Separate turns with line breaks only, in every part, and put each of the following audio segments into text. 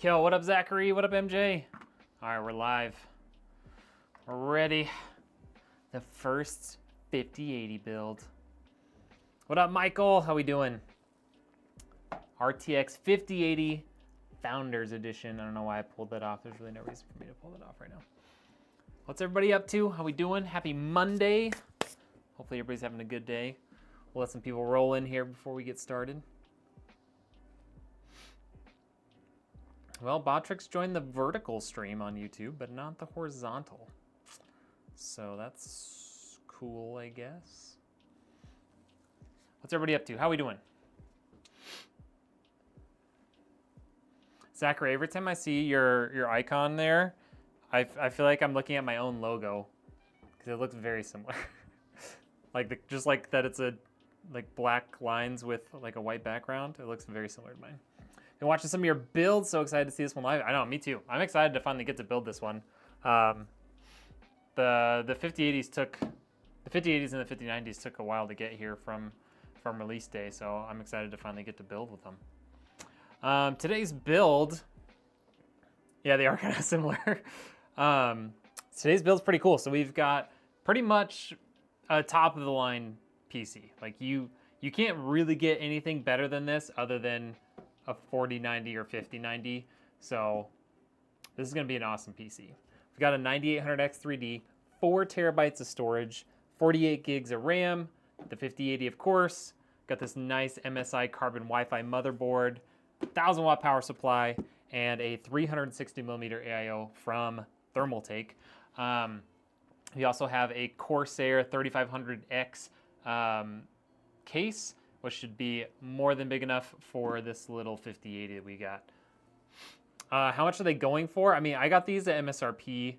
Yo, what up, Zachary? What up, MJ? All right, we're live. We're ready. The first 5080 build. What up, Michael? How we doing? RTX 5080 Founders Edition. I don't know why I pulled that off. There's really no reason for me to pull that off right now. What's everybody up to? How we doing? Happy Monday. Hopefully everybody's having a good day. We'll let some people roll in here before we get started. Well, Botrix joined the vertical stream on YouTube, but not the horizontal. So that's cool, I guess. What's everybody up to? How we doing? Zachary, every time I see your icon there, I feel like I'm looking at my own logo because it looks very similar. Like just like that, it's a like black lines with like a white background. It looks very similar to mine. Been watching some of your builds. So excited to see this one live. I know, me too. I'm excited to finally get to build this one. The 5080s took the 5080s and the 5090s took a while to get here from release day. So I'm excited to finally get to build with them. Today's build, yeah, they are kind of similar. Today's build's pretty cool. So we've got pretty much a top of the line PC. Like you can't really get anything better than this other than a 4090 or 5090. So this is gonna be an awesome PC. We've got a 9800X 3D, 4 terabytes of storage, 48 gigs of RAM, the 5080 of course, got this nice MSI carbon Wi-Fi motherboard, 1000 watt power supply, and a 360 millimeter AIO from Thermaltake. We also have a Corsair 3500X case, which should be more than big enough for this little 5080 that we got. How much are they going for? I mean, I got these at MSRP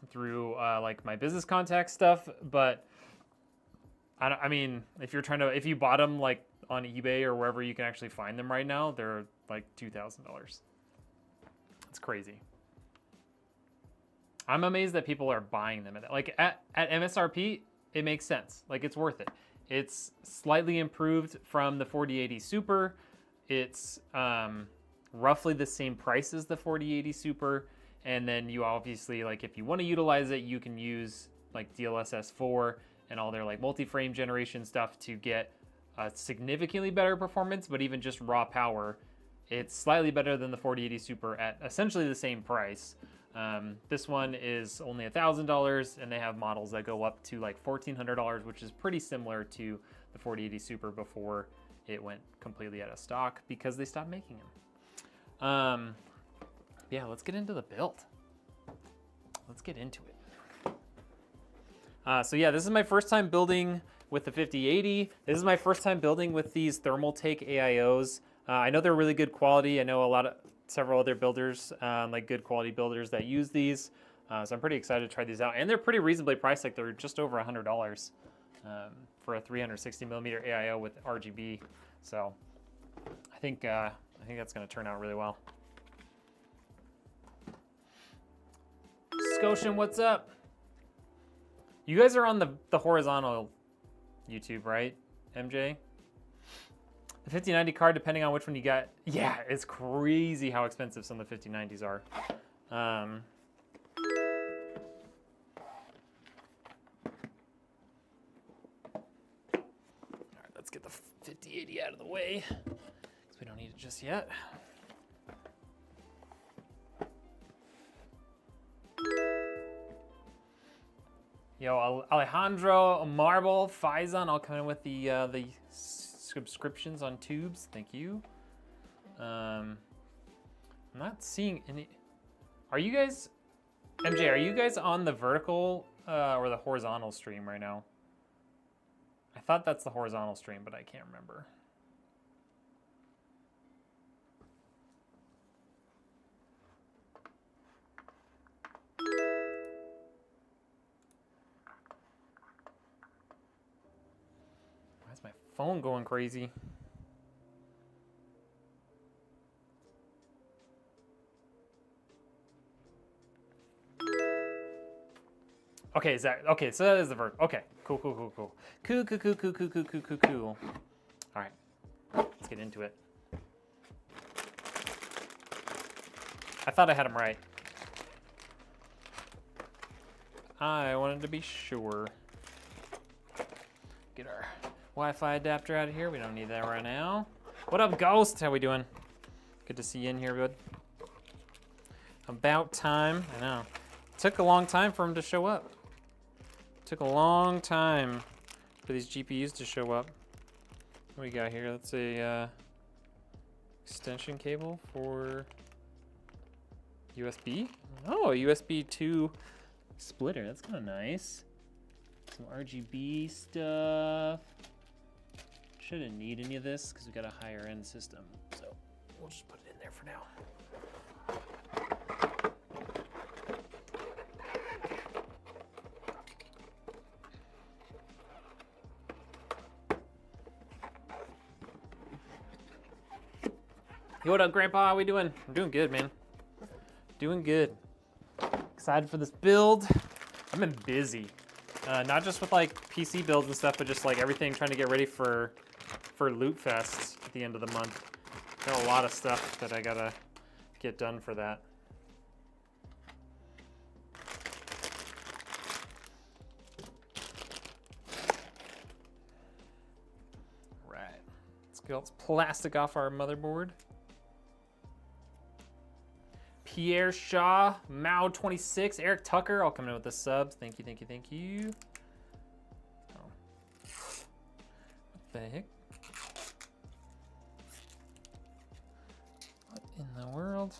through like my business contact stuff, but I mean, if you bought them like on eBay or wherever you can actually find them right now, they're like $2,000. It's crazy. I'm amazed that people are buying them at MSRP. It makes sense. Like it's worth it. It's slightly improved from the 4080 Super. It's roughly the same price as the 4080 Super. And then you obviously, like if you want to utilize it, you can use like DLSS 4 and all their like multi-frame generation stuff to get a significantly better performance, but even just raw power, it's slightly better than the 4080 Super at essentially the same price. This one is only $1,000 and they have models that go up to like $1,400, which is pretty similar to the 4080 Super before it went completely out of stock because they stopped making them. Yeah, let's get into the build. Let's get into it. So yeah, this is my first time building with the 5080. This is my first time building with these Thermaltake AIOs. I know they're really good quality. I know several other builders, like good quality builders that use these. So I'm pretty excited to try these out. And they're pretty reasonably priced. Like they're just over $100 for a 360 millimeter AIO with RGB. So I think that's gonna turn out really well. Scotian, what's up? You guys are on the horizontal YouTube, right, MJ? The 5090 card, depending on which one you got, yeah, it's crazy how expensive some of the 5090s are. All right, let's get the 5080 out of the way, because we don't need it just yet. Yo, Alejandro, Marble, Faison, all coming with the subscriptions on tubes. Thank you. I'm not seeing any. Are you guys, MJ, are you guys on the vertical or the horizontal stream right now? I thought that's the horizontal stream, but I can't remember. Why is my phone going crazy? Okay, is that okay? So that is the verb. Okay, cool. Cool. All right, let's get into it. I thought I had them right. I wanted to be sure. Get our Wi-Fi adapter out of here. We don't need that right now. What up, Ghost? How we doing? Good to see you in here, bud. About time. I know. Took a long time for him to show up. Took a long time for these GPUs to show up. What we got here? That's a extension cable for USB. Oh, a USB 2 splitter. That's kind of nice. Some RGB stuff. Shouldn't need any of this because we got a higher end system. So we'll just put it in there for now. Yo, what up, Grandpa? How we doing? I'm doing good, man. Doing good. Excited for this build. I've been busy. Not just with like PC builds and stuff, but just like everything trying to get ready for Loot Fest at the end of the month. Got a lot of stuff that I gotta get done for that. Right. Let's get all this plastic off our motherboard. Pierre Shaw, Mao26, Eric Tucker, all coming in with the subs. Thank you, thank you, thank you. Oh. What the heck? What in the world?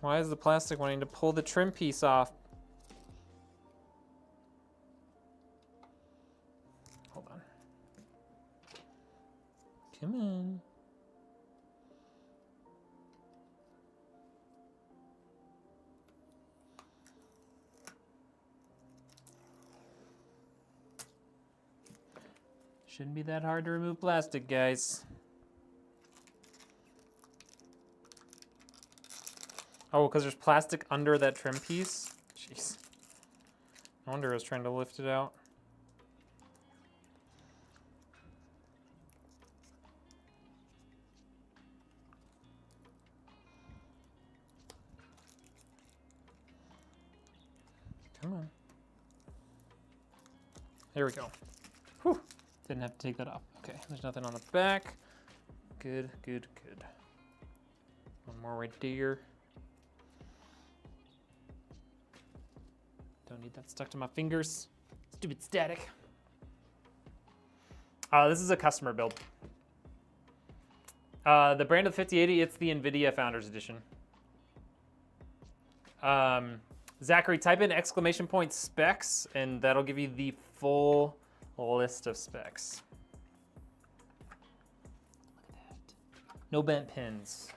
Why is the plastic wanting to pull the trim piece off? Hold on. Come on. Shouldn't be that hard to remove plastic, guys. Oh, because there's plastic under that trim piece? Jeez. No wonder I was trying to lift it out. Come on. There we go. Whew. Didn't have to take that off. Okay, there's nothing on the back. Good, good, good. One more right there. Don't need that stuck to my fingers. Stupid static. This is a customer build. The brand of the 5080, it's the Nvidia Founders Edition. Zachary, type in ! specs, and that'll give you the full list of specs. Look at that. No bent pins.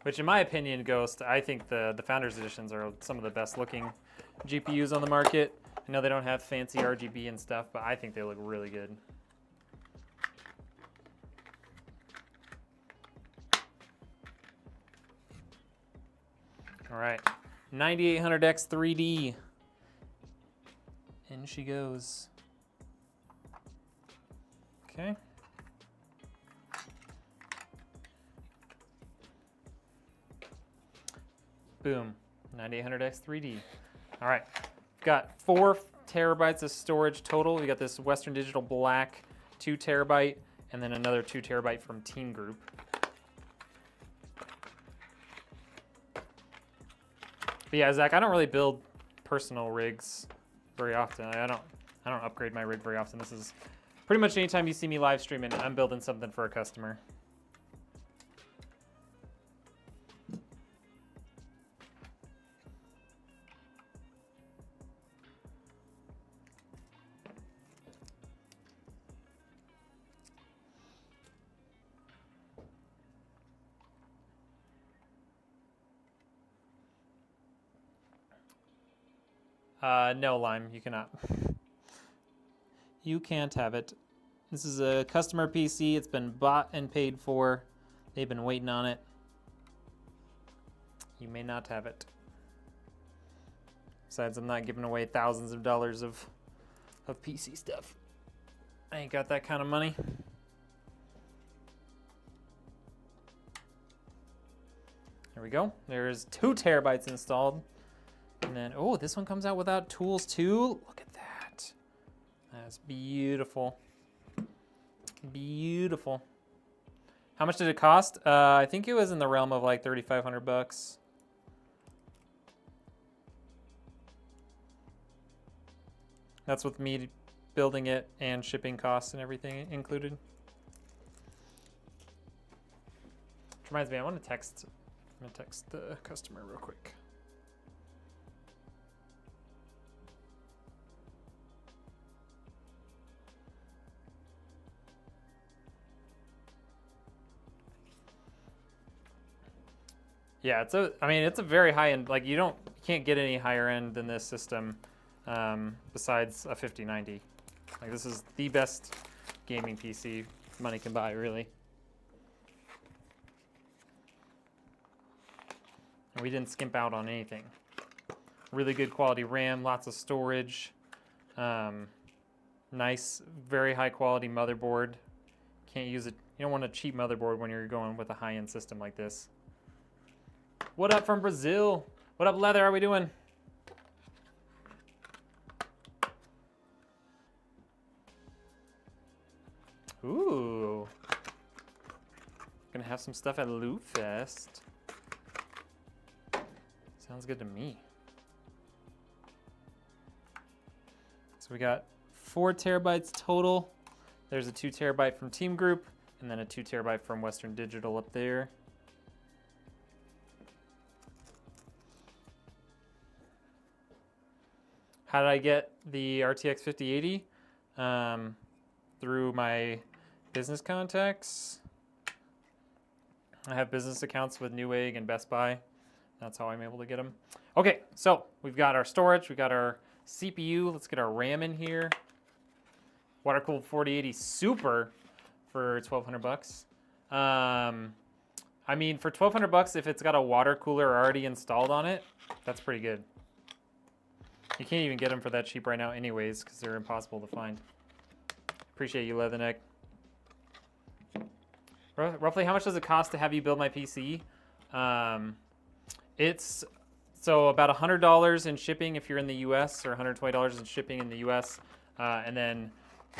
Which in my opinion, Ghost, I think the Founders Editions are some of the best looking GPUs on the market. I know they don't have fancy RGB and stuff, but I think they look really good. All right, 9800X 3D. In she goes. Okay. Boom, 9800X 3D. All right, got 4 terabytes of storage total. We got this Western Digital Black 2 terabyte, and then another 2 terabyte from Team Group. But yeah, Zach, I don't really build personal rigs very often. I don't upgrade my rig very often. This is pretty much anytime you see me live streaming, I'm building something for a customer. No, Lime, you cannot. You can't have it. This is a customer PC. It's been bought and paid for. They've been waiting on it. You may not have it. Besides, I'm not giving away thousands of dollars of PC stuff. I ain't got that kind of money. There we go. There's 2 terabytes installed. And then, oh, this one comes out without tools too. Look at that. That's beautiful. Beautiful. How much did it cost? I think it was in the realm of like 3,500 bucks. That's with me building it and shipping costs and everything included. Which reminds me, I'm gonna text the customer real quick. Yeah, I mean, it's a very high end, like you can't get any higher end than this system besides a 5090. Like this is the best gaming PC money can buy, really. And we didn't skimp out on anything. Really good quality RAM, lots of storage, nice, very high quality motherboard. Can't use it, you don't want a cheap motherboard when you're going with a high end system like this. What up from Brazil? What up, Leather? How are we doing? Ooh. Gonna have some stuff at Loot Fest. Sounds good to me. So we got 4 terabytes total. There's a 2 terabyte from Team Group, and then a 2 terabyte from Western Digital up there. How did I get the RTX 5080? Through my business contacts. I have business accounts with Newegg and Best Buy. That's how I'm able to get them. Okay, so we've got our storage, we've got our CPU. Let's get our RAM in here. Water-cooled 4080 Super for 1,200 bucks. I mean, for 1,200 bucks, if it's got a water cooler already installed on it, that's pretty good. You can't even get them for that cheap right now anyways, because they're impossible to find. Appreciate you, Leatherneck. Roughly how much does it cost to have you build my PC? It's so about $100 in shipping if you're in the US, or $120 in shipping in the US. And then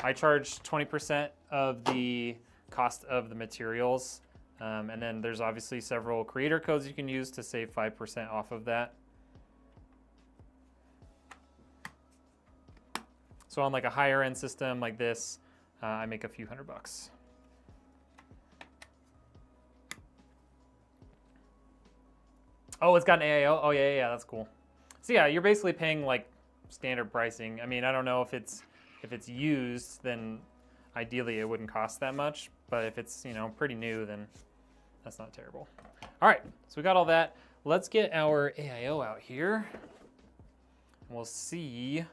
I charge 20% of the cost of the materials. And then there's obviously several creator codes you can use to save 5% off of that. So on like a higher end system like this, I make a few $100 bucks. Oh, it's got an AIO. Oh yeah, that's cool. So yeah, you're basically paying like standard pricing. I mean, I don't know if it's used, then ideally it wouldn't cost that much. But if it's, you know, pretty new, then that's not terrible. All right, so we got all that. Let's get our AIO out here. We'll see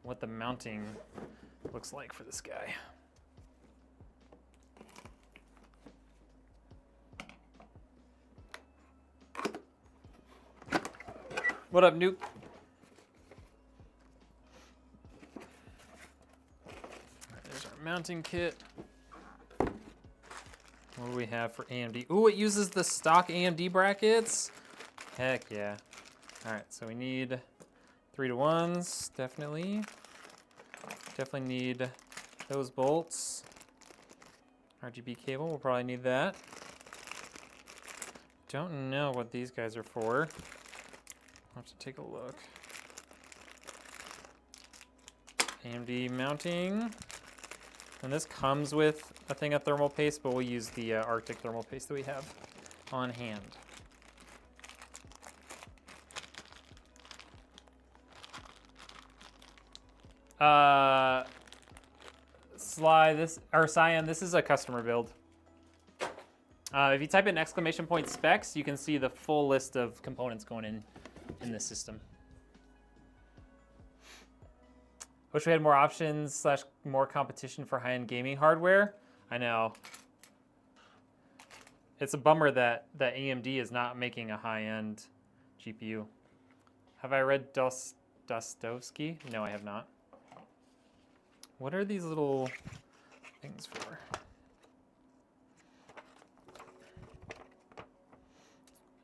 what the mounting looks like for this guy. What up, Nuke? There's our mounting kit. What do we have for AMD? Ooh, it uses the stock AMD brackets. Heck yeah. All right, so we need 3-to-1s, definitely. Definitely need those bolts. RGB cable, we'll probably need that. Don't know what these guys are for. I'll have to take a look. AMD mounting. And this comes with a thing of thermal paste, but we'll use the Arctic thermal paste that we have on hand. Cyan, this is a customer build. If you type in ! specs, you can see the full list of components going in this system. Wish we had more options / more competition for high-end gaming hardware. I know. It's a bummer that AMD is not making a high-end GPU. Have I read Dostoevsky? No, I have not. What are these little things for.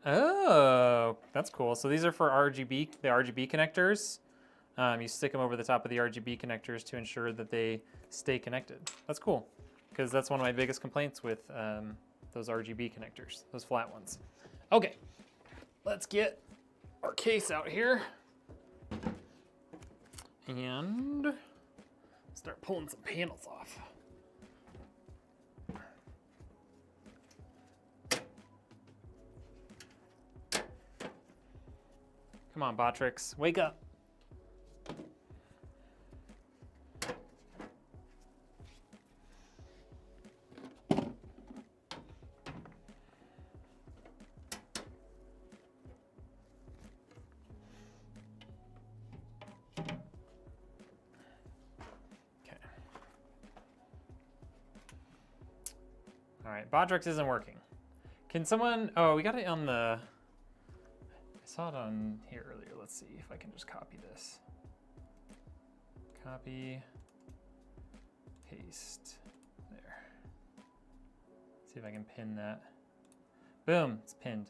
Oh, that's cool. So these are for RGB, the RGB connectors. You stick them over the top of the RGB connectors to ensure that they stay connected. That's cool, because that's one of my biggest complaints with those RGB connectors, those flat ones. Okay, let's get our case out here and start pulling some panels off. Come on, Botrix, wake up. All right, Bodrix isn't working. Can someone, oh, we got it on the, I saw it on here earlier. Let's see if I can just copy this. Copy, paste, there. See if I can pin that. Boom, it's pinned.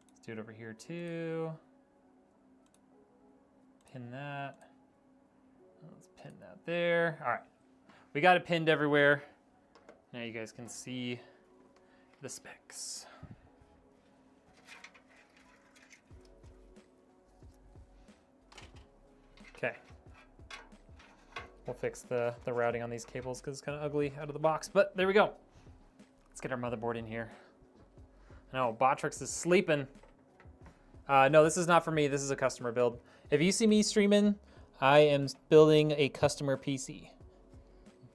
Let's do it over here too. Pin that. Let's pin that there. All right, we got it pinned everywhere. Now you guys can see the specs. Okay. We'll fix the routing on these cables because it's kind of ugly out of the box, but there we go. Let's get our motherboard in here. No, Botrix is sleeping. No, this is not for me. This is a customer build. If you see me streaming, I am building a customer PC.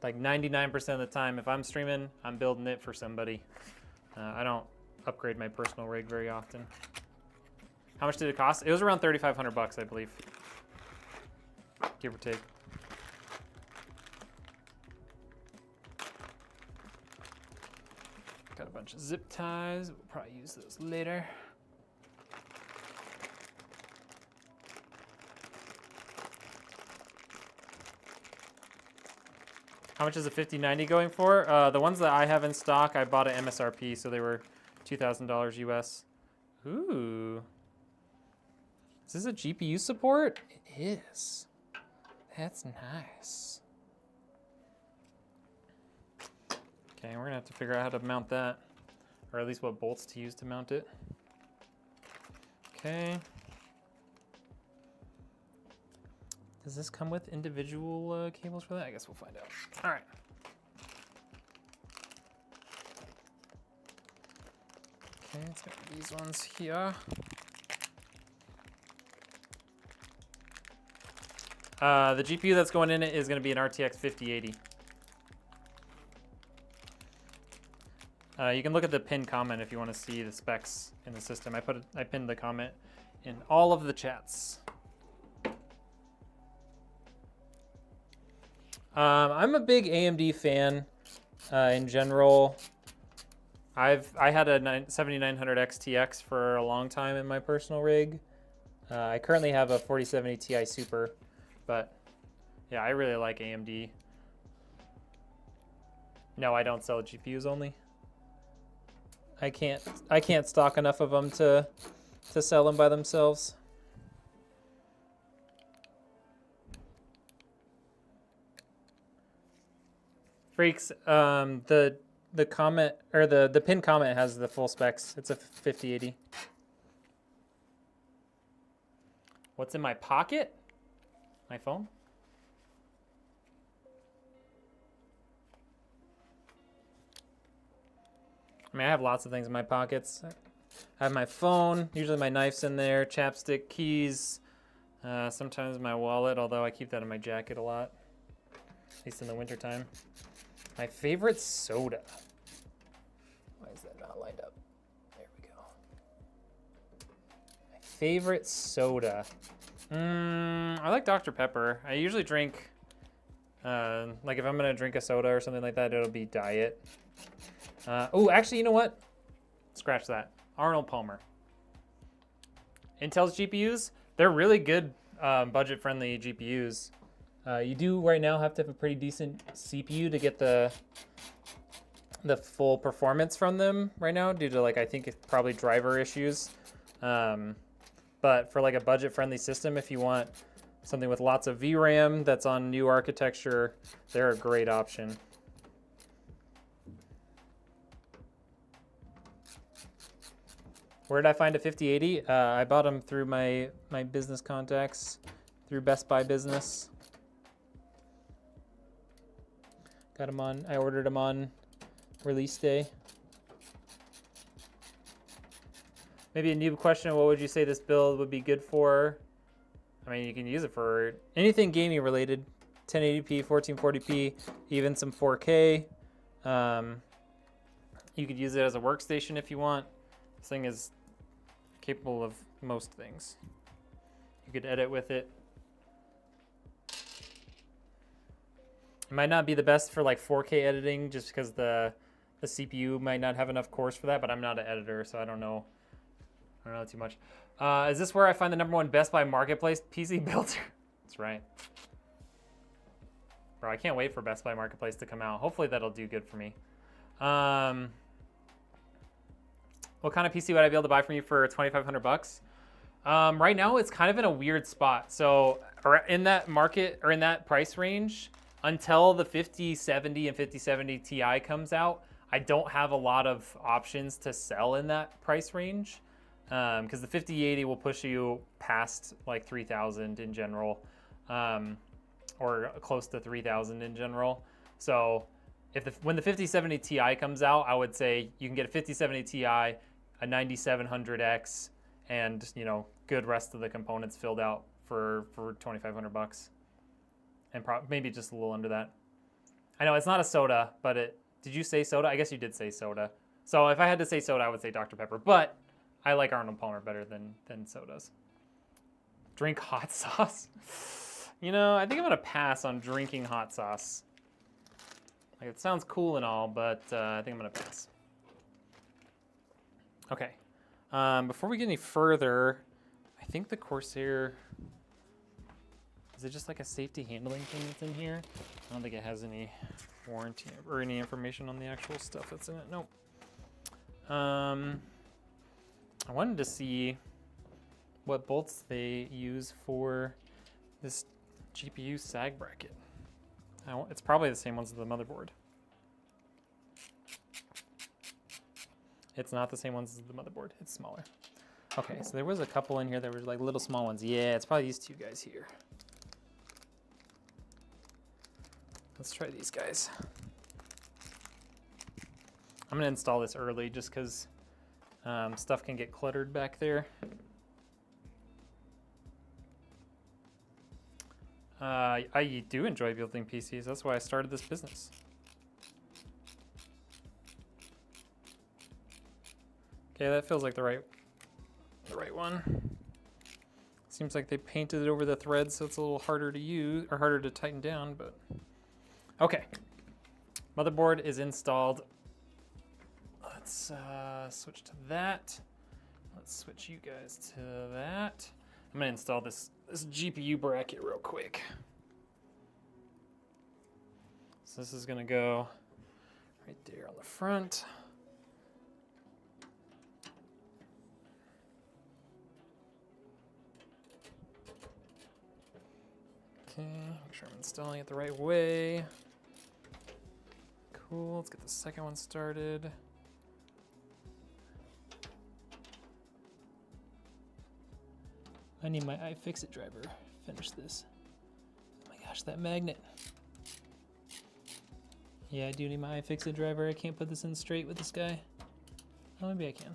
Like 99% of the time, if I'm streaming, I'm building it for somebody. I don't upgrade my personal rig very often. How much did it cost? It was around 3,500 bucks, I believe. Give or take. Got a bunch of zip ties. We'll probably use those later. How much is a 5090 going for? The ones that I have in stock, I bought at MSRP, so they were $2,000 US. Ooh. Is this a GPU support? It is. That's nice. Okay, we're gonna have to figure out how to mount that, or at least what bolts to use to mount it. Okay. Does this come with individual cables for that? I guess we'll find out. All right. Okay, it's got these ones here. The GPU that's going in it is going to be an RTX 5080. You can look at the pinned comment if you want to see the specs in the system. I pinned the comment in all of the chats. I'm a big AMD fan in general. I had a 7900 XTX for a long time in my personal rig. I currently have a 4070 Ti Super, but yeah, I really like AMD. No, I don't sell GPUs only. I can't stock enough of them to sell them by themselves. Freaks, the comment, or the pinned comment has the full specs. It's a 5080. What's in my pocket? My phone? I mean, I have lots of things in my pockets. I have my phone, usually my knife's in there, chapstick, keys, sometimes my wallet, although I keep that in my jacket a lot, at least in the wintertime. My favorite soda. Why is that not lined up? There we go. My favorite soda. I like Dr. Pepper. I usually drink, like if I'm gonna drink a soda or something like that, it'll be diet. Oh, actually, you know what? Scratch that. Arnold Palmer. Intel's GPUs, they're really good budget-friendly GPUs. You do right now have to have a pretty decent CPU to get the full performance from them right now due to, like, I think it's probably driver issues. But for like a budget-friendly system, if you want something with lots of VRAM that's on new architecture, they're a great option. Where did I find a 5080? I bought them through my business contacts, through Best Buy Business. Got them on, I ordered them on release day. Maybe a new question, what would you say this build would be good for? I mean, you can use it for anything gaming related, 1080p, 1440p, even some 4K. You could use it as a workstation if you want. This thing is capable of most things. You could edit with it. It might not be the best for like 4K editing just because the CPU might not have enough cores for that, but I'm not an editor, so I don't know too much. Is this where I find the #1 Best Buy Marketplace PC builder? That's right. Bro, I can't wait for Best Buy Marketplace to come out. Hopefully that'll do good for me. What kind of PC would I be able to buy from you for 2,500 bucks? Right now it's kind of in a weird spot. So in that market or in that price range, until the 5070 and 5070 Ti comes out, I don't have a lot of options to sell in that price range. Because the 5080 will push you past like 3,000 in general, or close to 3,000 in general. So when the 5070 Ti comes out, I would say you can get a 5070 Ti, a 9700X, and good rest of the components filled out for 2,500 bucks, and maybe just a little under that. I know it's not a soda, but did you say soda? I guess you did say soda. So if I had to say soda, I would say Dr. Pepper, but I like Arnold Palmer better than sodas. Drink hot sauce. I think I'm gonna pass on drinking hot sauce. Like, it sounds cool and all, but I think I'm gonna pass. Okay. Before we get any further, I think the Corsair, is it just like a safety handling thing that's in here? I don't think it has any warranty or any information on the actual stuff that's in it. Nope. I wanted to see what bolts they use for this GPU sag bracket. It's probably the same ones as the motherboard. It's not the same ones as the motherboard. It's smaller. Okay, so there was a couple in here that were like little small ones. Yeah, it's probably these two guys here. Let's try these guys. I'm gonna install this early just because stuff can get cluttered back there. I do enjoy building PCs. That's why I started this business. Okay, that feels like the right one. Seems like they painted it over the threads, so it's a little harder to use or harder to tighten down, but okay. Motherboard is installed. Let's switch to that. Let's switch you guys to that. I'm gonna install this GPU bracket real quick. So this is gonna go right there on the front. Okay, make sure I'm installing it the right way. Cool, let's get the second one started. I need my iFixit driver. Finish this. Oh my gosh, that magnet. Yeah, I do need my iFixit driver. I can't put this in straight with this guy. Oh, maybe I can.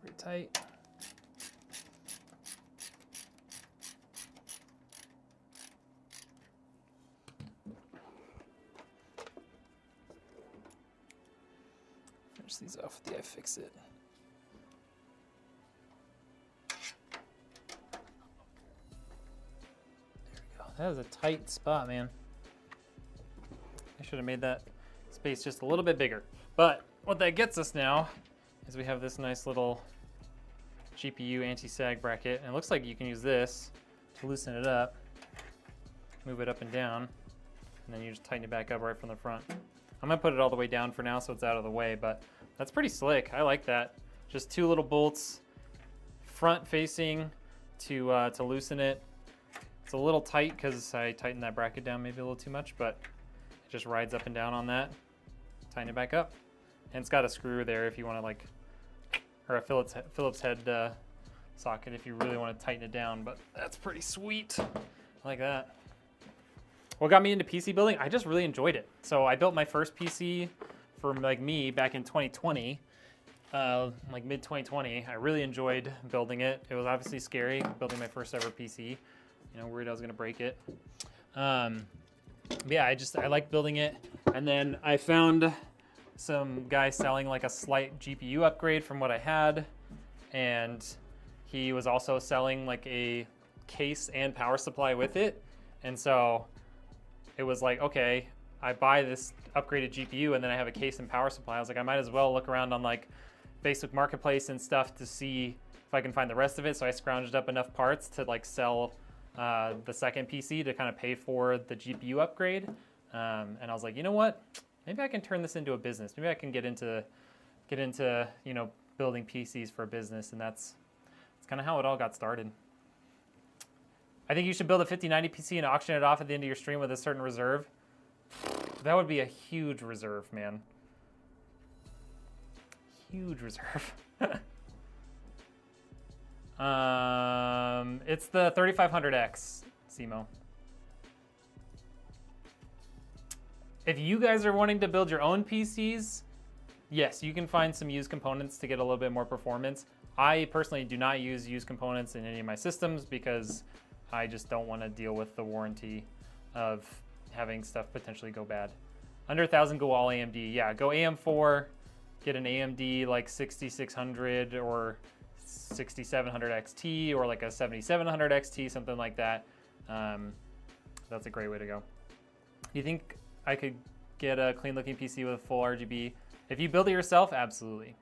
Pretty tight. Finish these off with the iFixit. that is a tight spot, man. I should have made that space just a little bit bigger. But what that gets us now is we have this nice little GPU anti-sag bracket. And it looks like you can use this to loosen it up, move it up and down, and then you just tighten it back up right from the front. I'm gonna put it all the way down for now so it's out of the way, but that's pretty slick. I like that. Just 2 little bolts, front facing to loosen it. It's a little tight because I tightened that bracket down maybe a little too much, but it just rides up and down on that. Tighten it back up. And it's got a screw there if you want to like, or a Phillips head socket if you really want to tighten it down, but that's pretty sweet. I like that. What got me into PC building? I just really enjoyed it. So I built my first PC for like me back in 2020, like mid 2020. I really enjoyed building it. It was obviously scary building my first ever PC. You know, worried I was gonna break it. Yeah, I liked building it. And then I found some guy selling like a slight GPU upgrade from what I had. And he was also selling like a case and power supply with it. And so it was like, okay, I buy this upgraded GPU and then I have a case and power supply. I was like, I might as well look around on like Facebook Marketplace and stuff to see if I can find the rest of it. So I scrounged up enough parts to like sell the second PC to kind of pay for the GPU upgrade. And I was like, you know what? Maybe I can turn this into a business. Maybe I can get into you know, building PCs for a business. And that's kind of how it all got started. I think you should build a 5090 PC and auction it off at the end of your stream with a certain reserve. That would be a huge reserve, man. Huge reserve. It's the 3500X, Simo. If you guys are wanting to build your own PCs, yes, you can find some used components to get a little bit more performance. I personally do not use used components in any of my systems because I just don't want to deal with the warranty of having stuff potentially go bad. Under 1,000, go all AMD. Yeah, go AM4, get an AMD like 6600 or 6700 XT or like a 7700 XT, something like that. That's a great way to go. Do you think I could get a clean looking PC with full RGB? If you build it yourself, absolutely.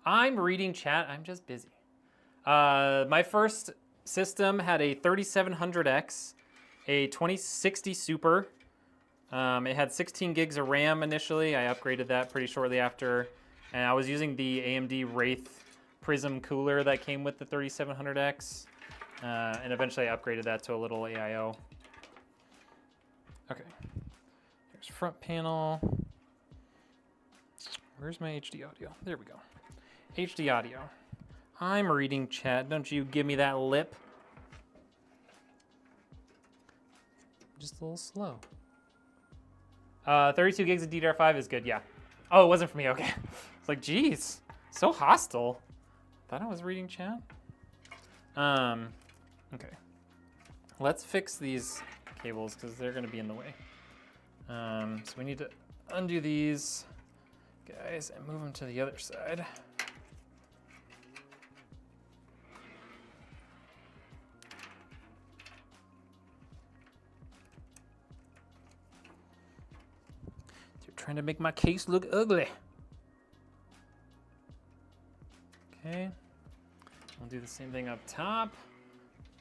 I'm reading chat, I'm just busy. My first system had a 3700X, a 2060 Super. It had 16 gigs of RAM initially. I upgraded that pretty shortly after. And I was using the AMD Wraith Prism cooler that came with the 3700X. And eventually I upgraded that to a little AIO. Okay, here's front panel. Where's my HD audio? There we go. HD audio. I'm reading chat. Don't you give me that lip. Just a little slow. 32 gigs of DDR5 is good, yeah. Oh, it wasn't for me, okay. It's like, geez, so hostile. Thought I was reading chat. Okay. Let's fix these cables because they're gonna be in the way. So we need to undo these guys and move them to the other side. Trying to make my case look ugly. Okay, I'll do the same thing up top.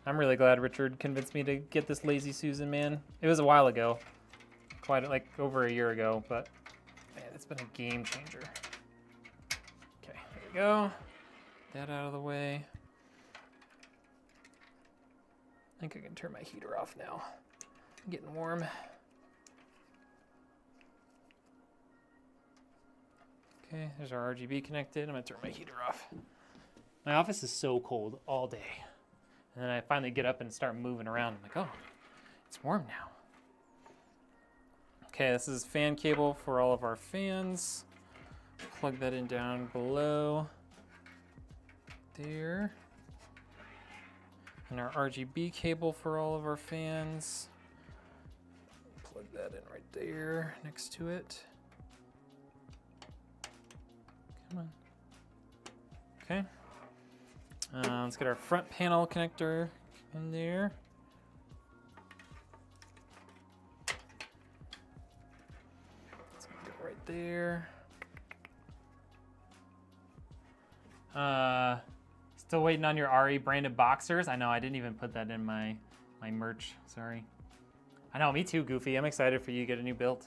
I'm really glad Richard convinced me to get this Lazy Susan, man. It was a while ago, quite like over a year ago, but man, it's been a game changer. Okay, there we go. That out of the way. I think I can turn my heater off now. I'm getting warm. Okay, there's our RGB connected. I'm gonna turn my heater off. My office is so cold all day. And then I finally get up and start moving around. I'm like, oh, it's warm now. Okay, this is fan cable for all of our fans. Plug that in down below there. And our RGB cable for all of our fans. Plug that in right there next to it. Come on. Okay. Let's get our front panel connector in there. It's gonna go right there. Still waiting on your RE branded boxers. I know, I didn't even put that in my merch, sorry. I know, me too, Goofy. I'm excited for you to get a new build.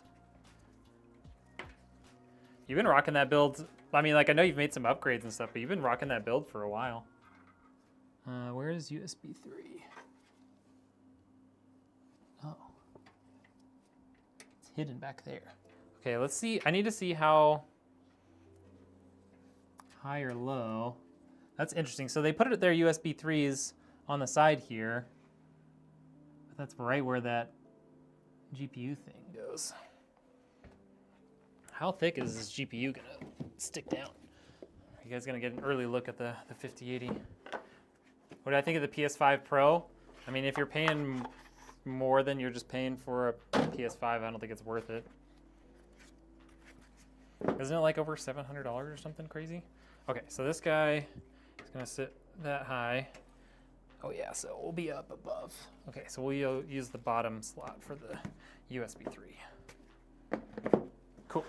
You've been rocking that build. I mean, like, I know you've made some upgrades and stuff, but you've been rocking that build for a while. Where is USB 3? Oh. It's hidden back there. Okay, let's see. I need to see how high or low. That's interesting. So they put their USB 3s on the side here. But that's right where that GPU thing goes. How thick is this GPU gonna stick down? You guys gonna get an early look at the 5080. What do I think of the PS5 Pro? I mean, if you're paying more than you're just paying for a PS5, I don't think it's worth it. Isn't it like over $700 or something crazy? Okay, so this guy is gonna sit that high. Oh yeah, so we'll be up above. Okay, so we'll use the bottom slot for the USB 3. Cool.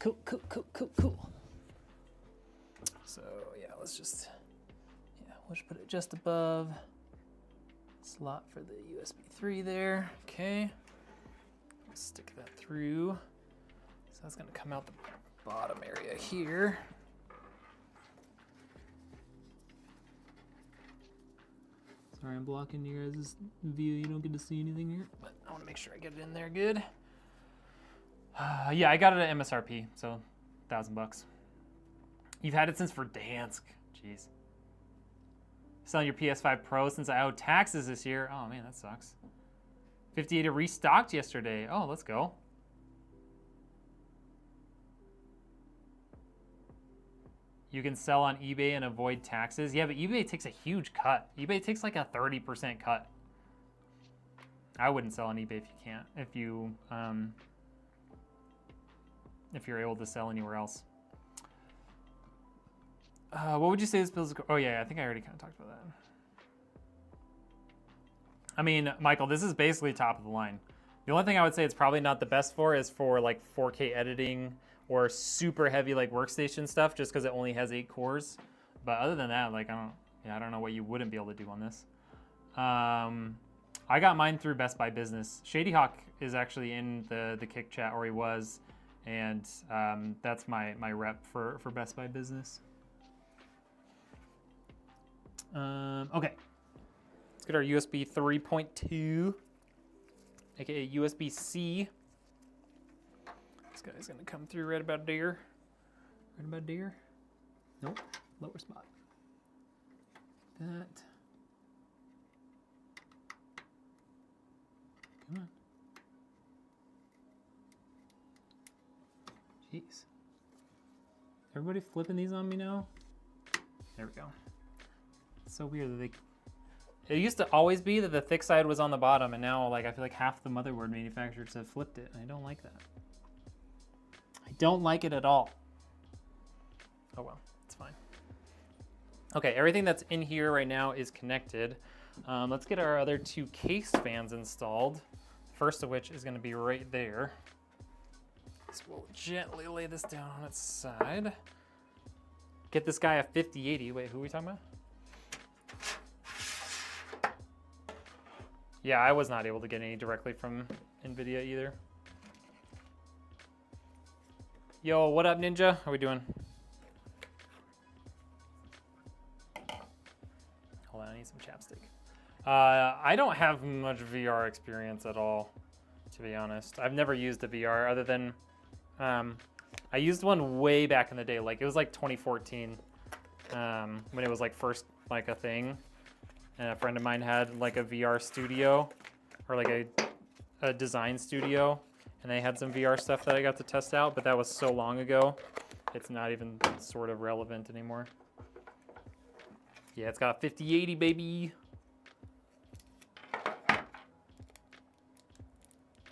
Cool. So yeah, we'll just put it just above slot for the USB 3 there. Okay, stick that through. So that's gonna come out the bottom area here. Sorry, I'm blocking your guys' view. You don't get to see anything here, but I want to make sure I get it in there good. Yeah, I got it at MSRP, so $1,000. You've had it since Verdansk. Jeez. Selling your PS5 Pro since I owe taxes this year. Oh man, that sucks. 5080 restocked yesterday. Oh, let's go. You can sell on eBay and avoid taxes. Yeah, but eBay takes a huge cut. eBay takes like a 30% cut. I wouldn't sell on eBay if you can't. If you're able to sell anywhere else. What would you say this build is? Oh yeah, I think I already kind of talked about that. I mean, Michael, this is basically top of the line. The only thing I would say it's probably not the best for is for like 4K editing or super heavy like workstation stuff, just because it only has 8 cores. But other than that, like I don't know what you wouldn't be able to do on this. I got mine through Best Buy Business. Shady Hawk is actually in the Kick chat, or he was, and that's my rep for Best Buy Business. Okay, let's get our USB 3.2, aka USB-C. This guy's gonna come through right about there. Right about there? Nope, lower spot. That. Come on. Jeez. Everybody flipping these on me now? There we go. It's so weird that it used to always be that the thick side was on the bottom, and now like I feel like half the motherboard manufacturers have flipped it, and I don't like that. I don't like it at all. Oh well, it's fine. Okay, everything that's in here right now is connected. Let's get our other 2 case fans installed. First of which is going to be right there. So we'll gently lay this down on its side. Get this guy a 5080. Wait, who are we talking about? Yeah, I was not able to get any directly from Nvidia either. Yo, what up, Ninja? How we doing? Hold on, I need some chapstick. I don't have much VR experience at all, to be honest. I've never used a VR other than, I used one way back in the day. Like it was like 2014, when it was like first like a thing. And a friend of mine had like a VR studio or like a design studio, and they had some VR stuff that I got to test out, but that was so long ago, it's not even sort of relevant anymore. Yeah, it's got a 5080, baby.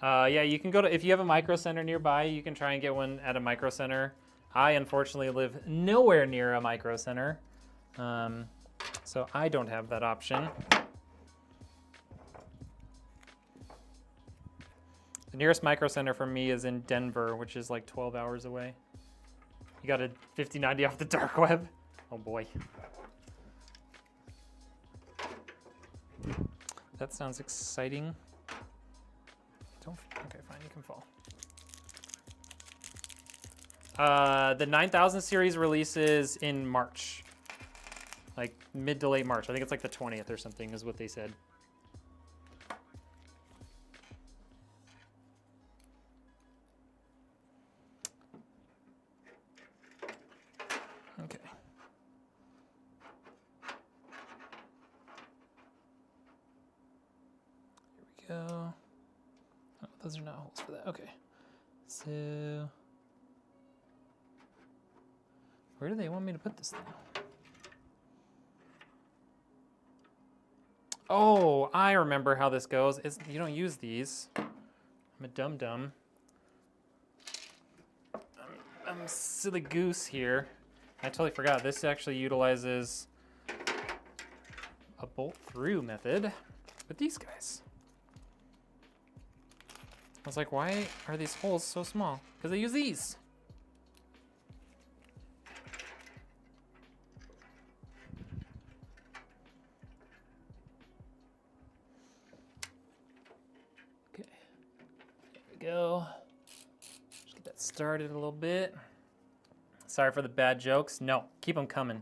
Yeah, you can go to, if you have a Micro Center nearby, you can try and get one at a Micro Center. I unfortunately live nowhere near a Micro Center. So I don't have that option. The nearest micro center for me is in Denver, which is like 12 hours away. You got a 5090 off the dark web? Oh boy. That sounds exciting. Okay, fine, you can fall. The 9000 series releases in March. Like mid to late March. I think it's like the 20th or something is what they said. Okay. Here we go. Oh, those are not holes for that. Okay. So, where do they want me to put this thing? Oh, I remember how this goes. You don't use these. I'm a dum-dum. I'm a silly goose here. I totally forgot. This actually utilizes a bolt-through method with these guys. I was like, why are these holes so small? Because I use these. Okay, there we go. Just get that started a little bit. Sorry for the bad jokes. No, keep them coming.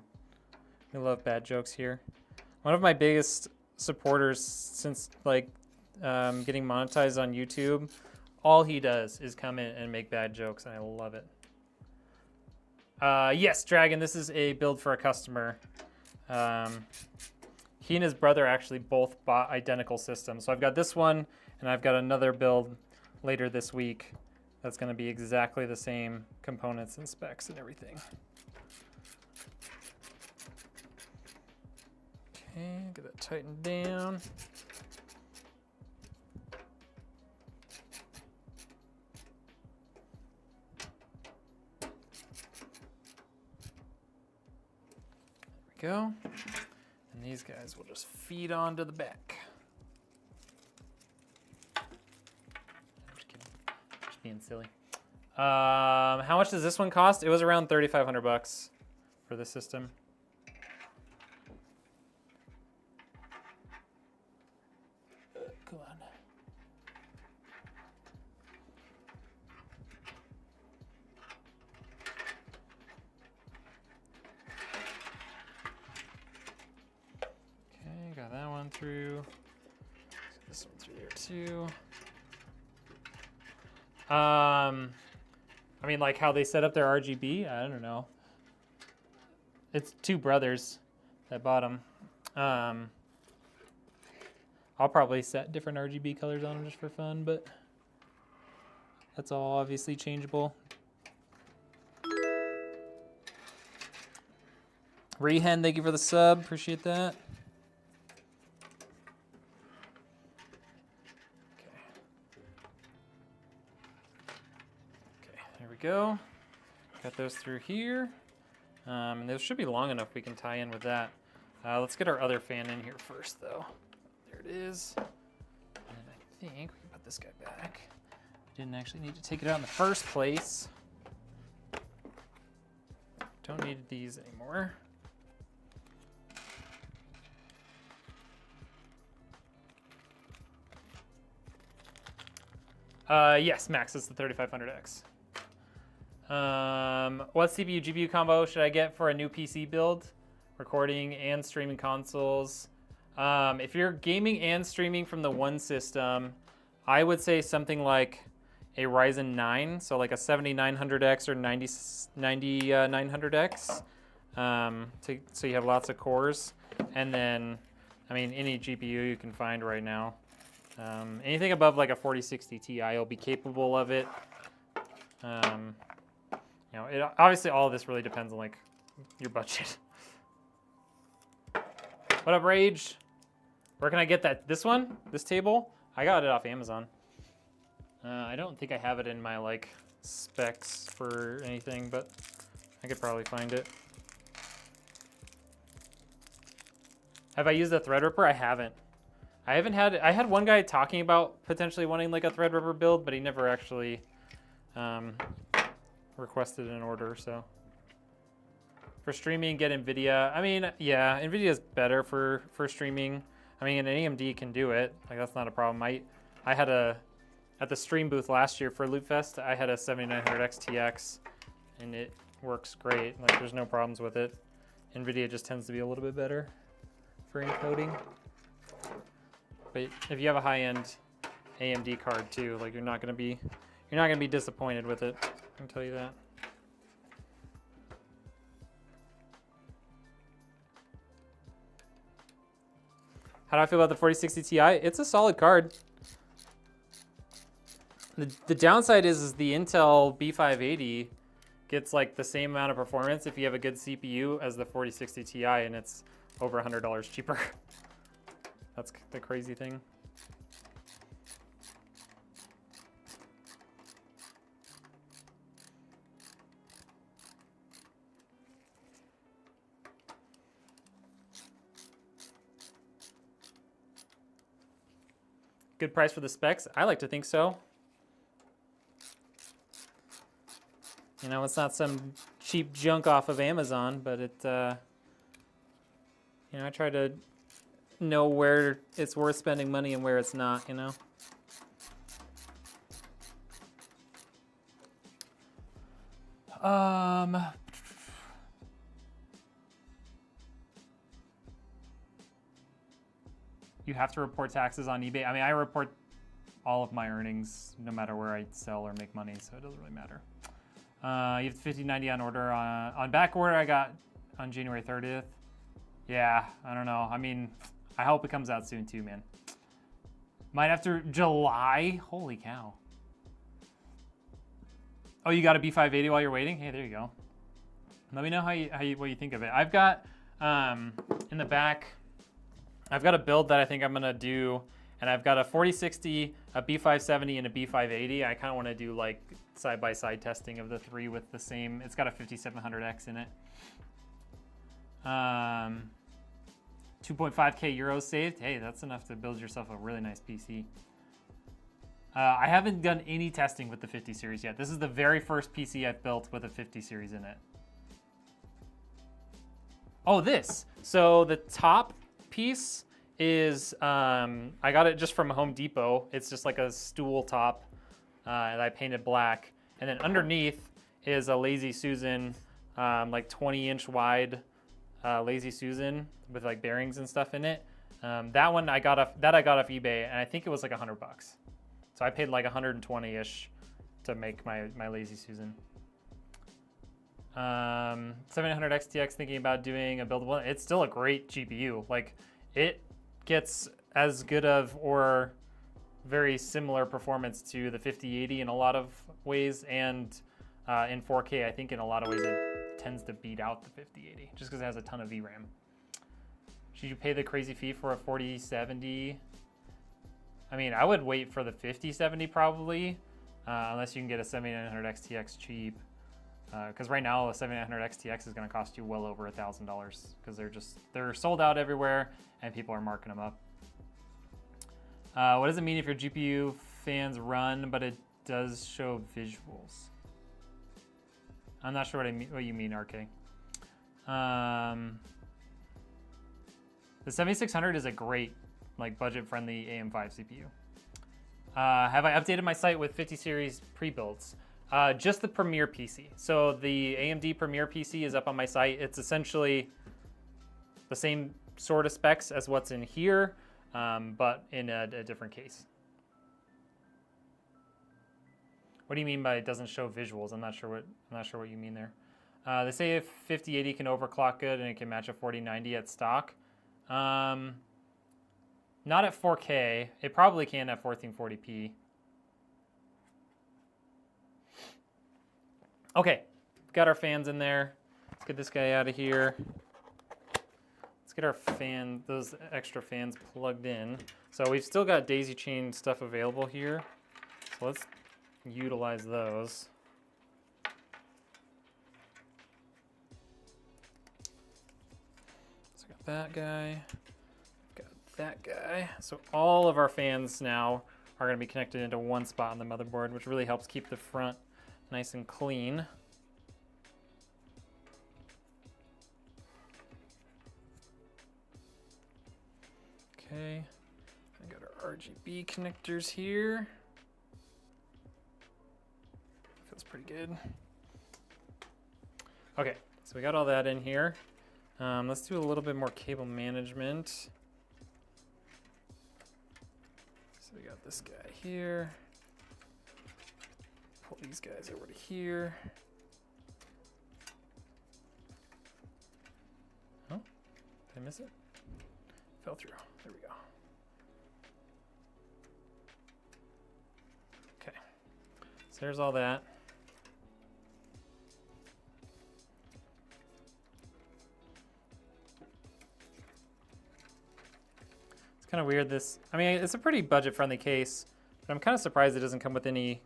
We love bad jokes here. One of my biggest supporters since like getting monetized on YouTube, all he does is come in and make bad jokes, and I love it. Yes, Dragon, this is a build for a customer. He and his brother actually both bought identical systems. So I've got this one, and I've got another build later this week that's going to be exactly the same components and specs and everything. Okay, get that tightened down. There we go. And these guys will just feed onto the back. I'm just kidding. Just being silly. How much does this one cost? It was around 3,500 bucks for this system. Go on. Okay, got that one through. Get this one through there too. I mean, like how they set up their RGB, I don't know. It's two brothers that bought them. I'll probably set different RGB colors on them just for fun, but that's all obviously changeable. Rehen, thank you for the sub, appreciate that. There we go. Got those through here. And those should be long enough we can tie in with that. Let's get our other fan in here first, though. There it is. And I think we can put this guy back. Didn't actually need to take it out in the first place. Don't need these anymore. Yes, Max, it's the 3500X. What CPU GPU combo should I get for a new PC build? Recording and streaming consoles. If you're gaming and streaming from the one system, I would say something like a Ryzen 9, so like a 7900X or 9900X. So you have lots of cores. And then, I mean, any GPU you can find right now. Anything above like a 4060 Ti will be capable of it. You know, obviously all of this really depends on like your budget. What up, Rage? Where can I get that? This one? This table? I got it off Amazon. I don't think I have it in my like specs for anything, but I could probably find it. Have I used a Threadripper? I haven't. I had one guy talking about potentially wanting like a Threadripper build, but he never actually requested an order, so. For streaming, get Nvidia. I mean, yeah, Nvidia's better for streaming. I mean, an AMD can do it. Like, that's not a problem. I had at the stream booth last year for Loot Fest, I had a 7900 XTX, and it works great. Like, there's no problems with it. Nvidia just tends to be a little bit better for encoding. But if you have a high-end AMD card too, like, you're not gonna be disappointed with it. I can tell you that. How do I feel about the 4060 Ti? It's a solid card. The downside is the Intel B580 gets like the same amount of performance if you have a good CPU as the 4060 Ti, and it's over $100 cheaper. That's the crazy thing. Good price for the specs? I like to think so. You know, it's not some cheap junk off of Amazon, but it, you know, I try to know where it's worth spending money and where it's not, you know? You have to report taxes on eBay. I mean, I report all of my earnings no matter where I sell or make money, so it doesn't really matter. You have 5090 on order. On back order, I got on January 30th. Yeah, I don't know. I mean, I hope it comes out soon too, man. Might after July. Holy cow. Oh, you got a B580 while you're waiting? Hey, there you go. Let me know what you think of it. I've got in the back, I've got a build that I think I'm gonna do, and I've got a 4060, a B570, and a B580. I kind of want to do like side-by-side testing of the three with the same. It's got a 5700X in it. 2.5K euros saved. Hey, that's enough to build yourself a really nice PC. I haven't done any testing with the 50 series yet. This is the very first PC I've built with a 50 series in it. Oh, this. So the top piece is, I got it just from Home Depot. It's just like a stool top, and I painted black. And then underneath is a Lazy Susan, like 20-inch wide Lazy Susan with like bearings and stuff in it. That one I got off eBay, and I think it was like $100. So I paid like 120-ish to make my Lazy Susan. 700 XTX, thinking about doing a buildable. It's still a great GPU. Like, it gets as good of or very similar performance to the 5080 in a lot of ways, and in 4K, I think in a lot of ways it tends to beat out the 5080 just because it has a ton of VRAM. Should you pay the crazy fee for a 4070? I mean, I would wait for the 5070 probably, unless you can get a 7900 XTX cheap. Because right now a 7900 XTX is going to cost you well over $1,000 because they're sold out everywhere and people are marking them up. What does it mean if your GPU fans run but it does show visuals? I'm not sure what you mean, RK. The 7600 is a great, like, budget-friendly AM5 CPU. Have I updated my site with 50 series pre-builds? Just the Premier PC. So the AMD Premier PC is up on my site. It's essentially the same sort of specs as what's in here, but in a different case. What do you mean by it doesn't show visuals? I'm not sure what you mean there. They say if 5080 can overclock good and it can match a 4090 at stock. Not at 4K. It probably can at 1440p. Okay, got our fans in there. Let's get this guy out of here. Let's get our those extra fans plugged in. So we've still got daisy chain stuff available here. So let's utilize those. So I got that guy. that guy. So all of our fans now are going to be connected into one spot on the motherboard, which really helps keep the front nice and clean. Okay, I got our RGB connectors here. Feels pretty good. Okay, so we got all that in here. Let's do a little bit more cable management. So we got this guy here. Pull these guys over to here. Oh, did I miss it? Fell through. There we go. Okay, so there's all that. Kind of weird this, I mean, it's a pretty budget-friendly case, but I'm kind of surprised it doesn't come with any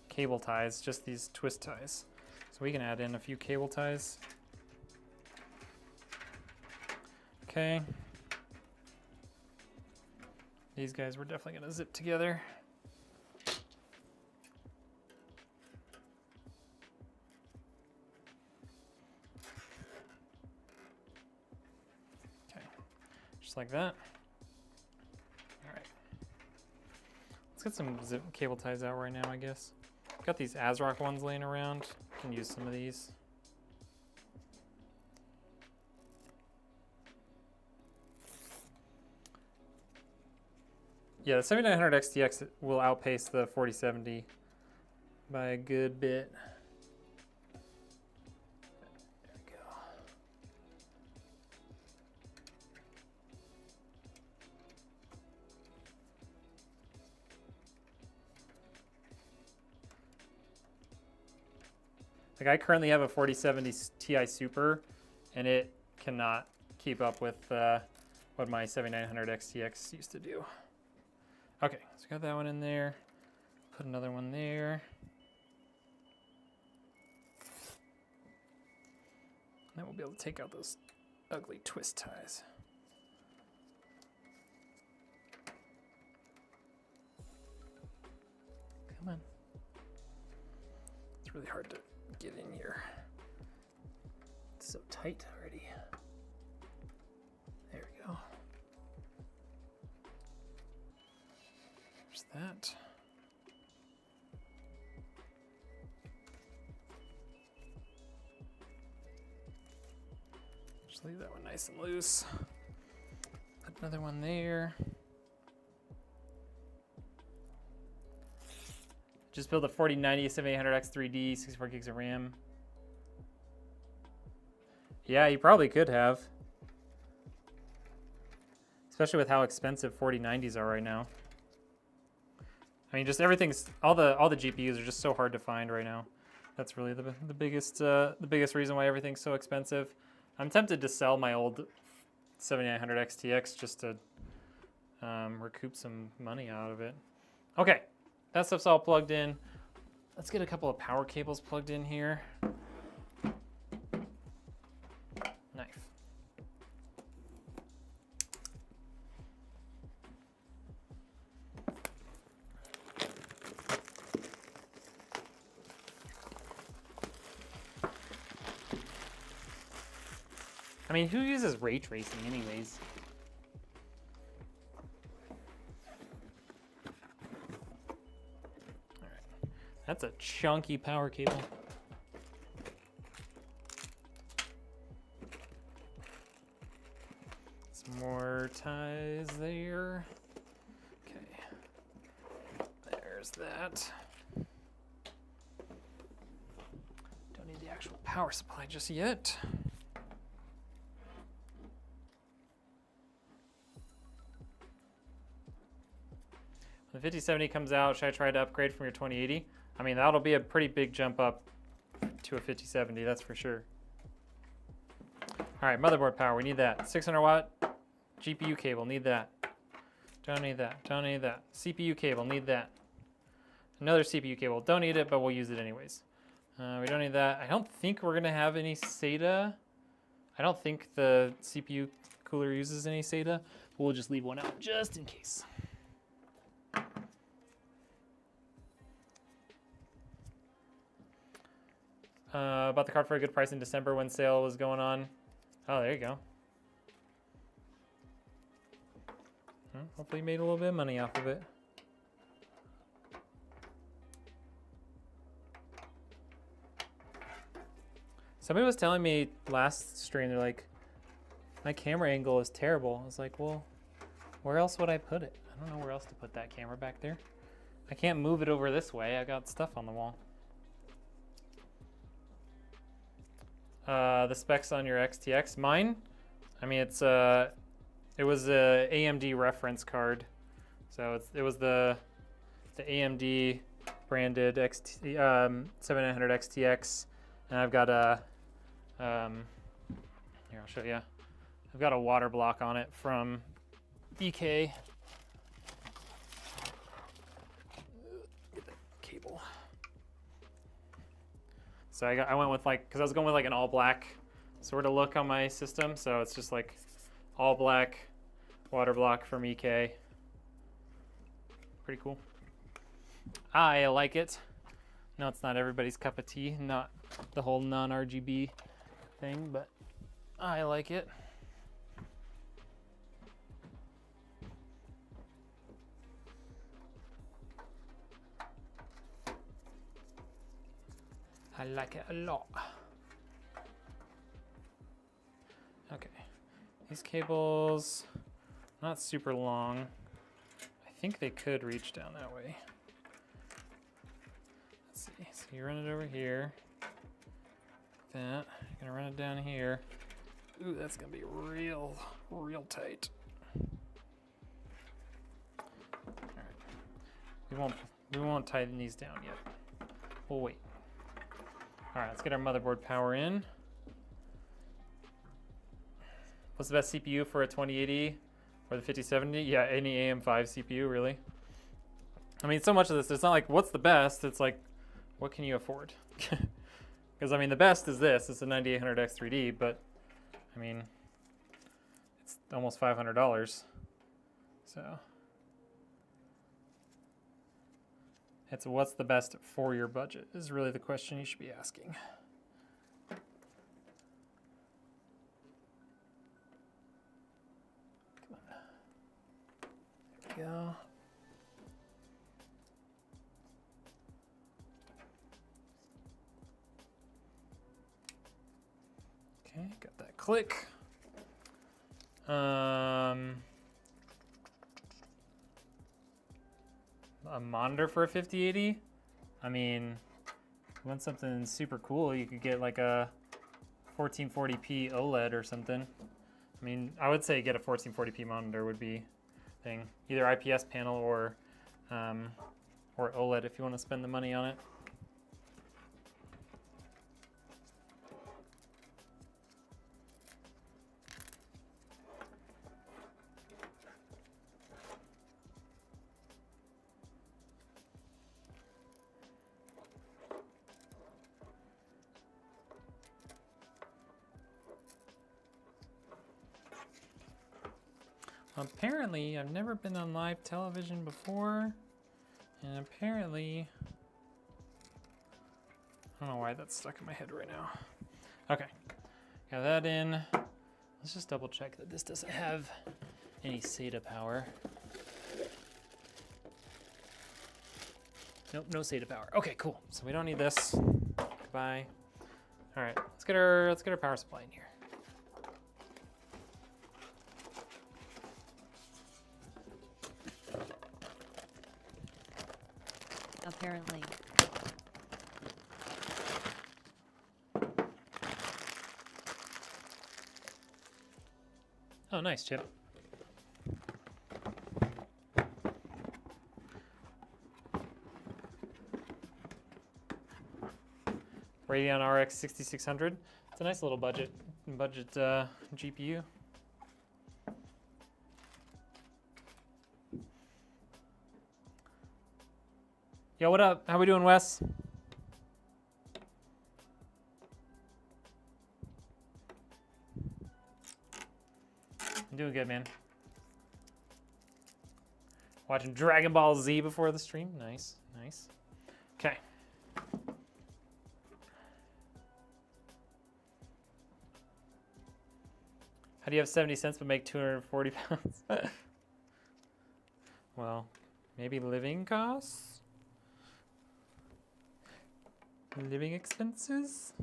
cable ties, just these twist ties. So we can add in a few cable ties. Okay. These guys we're definitely gonna zip together. Okay, just like that. Let's get some zip cable ties out right now, I guess. Got these ASRock ones laying around. Can use some of these. Yeah, the 7900 XTX will outpace the 4070 by a good bit. There we go. Like I currently have a 4070 Ti Super, and it cannot keep up with what my 7900 XTX used to do. Okay, so got that one in there. Put another one there. Then we'll be able to take out those ugly twist ties. Come on. It's really hard to get in here. It's so tight already. There we go. There's that. Just leave that one nice and loose. Put another one there. Just build a 4090 7800X 3D, 64 gigs of RAM. Yeah, you probably could have. Especially with how expensive 4090s are right now. I mean, just everything's, all the GPUs are just so hard to find right now. That's really the biggest reason why everything's so expensive. I'm tempted to sell my old 7900 XTX just to recoup some money out of it. Okay. That stuff's all plugged in. Let's get a couple of power cables plugged in here. Knife. I mean, who uses ray tracing anyways? That's a chunky power cable. Some more ties there. Okay, there's that. Don't need the actual power supply just yet. When the 5070 comes out, should I try to upgrade from your 2080? I mean, that'll be a pretty big jump up to a 5070, that's for sure. All right, motherboard power, we need that. 600 watt GPU cable, need that. Don't need that, don't need that. CPU cable, need that. Another CPU cable, don't need it, but we'll use it anyways. We don't need that. I don't think we're gonna have any SATA. I don't think the CPU cooler uses any SATA, We'll just leave one out just in case. Bought the card for a good price in December when sale was going on. Oh, there you go. Hopefully you made a little bit of money off of it. Somebody was telling me last stream, they're like, my camera angle is terrible. I was like, well, where else would I put it? I don't know where else to put that camera back there. I can't move it over this way. I got stuff on the wall. The specs on your XTX. Mine, I mean, it was a AMD reference card. So it was the AMD branded 7900 XTX. And I've got a, here, I'll show you. I've got a water block on it from EK. Get that cable. So I went with like, because I was going with like an all black sort of look on my system. So it's just like all black water block from EK. Pretty cool. I like it. No, it's not everybody's cup of tea, not the whole non-RGB thing, but I like it. I like it a lot. Okay, these cables, not super long. I think they could reach down that way. Let's see, so you run it over here. Like that, you're gonna run it down here. Ooh, that's gonna be real tight. All right, we won't tighten these down yet. We'll wait. All right, let's get our motherboard power in. What's the best CPU for a 2080 or the 5070? Yeah, any AM5 CPU, really. I mean, so much of this, it's not like, what's the best? It's like, what can you afford? Because, I mean, the best is this. It's a 9800X 3D, but, I mean, it's almost $500. So, it's what's the best for your budget is really the question you should be asking. Come on. There we go. Okay, got that click. A monitor for a 5080? I mean, if you want something super cool, you could get like a 1440p OLED or something. I mean, I would say get a 1440p monitor would be a thing. Either IPS panel or OLED if you want to spend the money on it. Apparently, I've never been on live television before, and apparently, I don't know why that's stuck in my head right now. Okay, got that in. Let's just double check that this doesn't have any SATA power. Nope, no SATA power. Okay, cool. So we don't need this. Goodbye. All right, let's get our power supply in here.
Apparently.
Oh, nice, Chip. Radeon RX 6600. It's a nice little budget GPU. Yo, what up? How we doing, Wes? I'm doing good, man. Watching Dragon Ball Z before the stream. Nice, nice. Okay. How do you have 70 cents but make 240 pounds? Well, maybe living costs? Living expenses?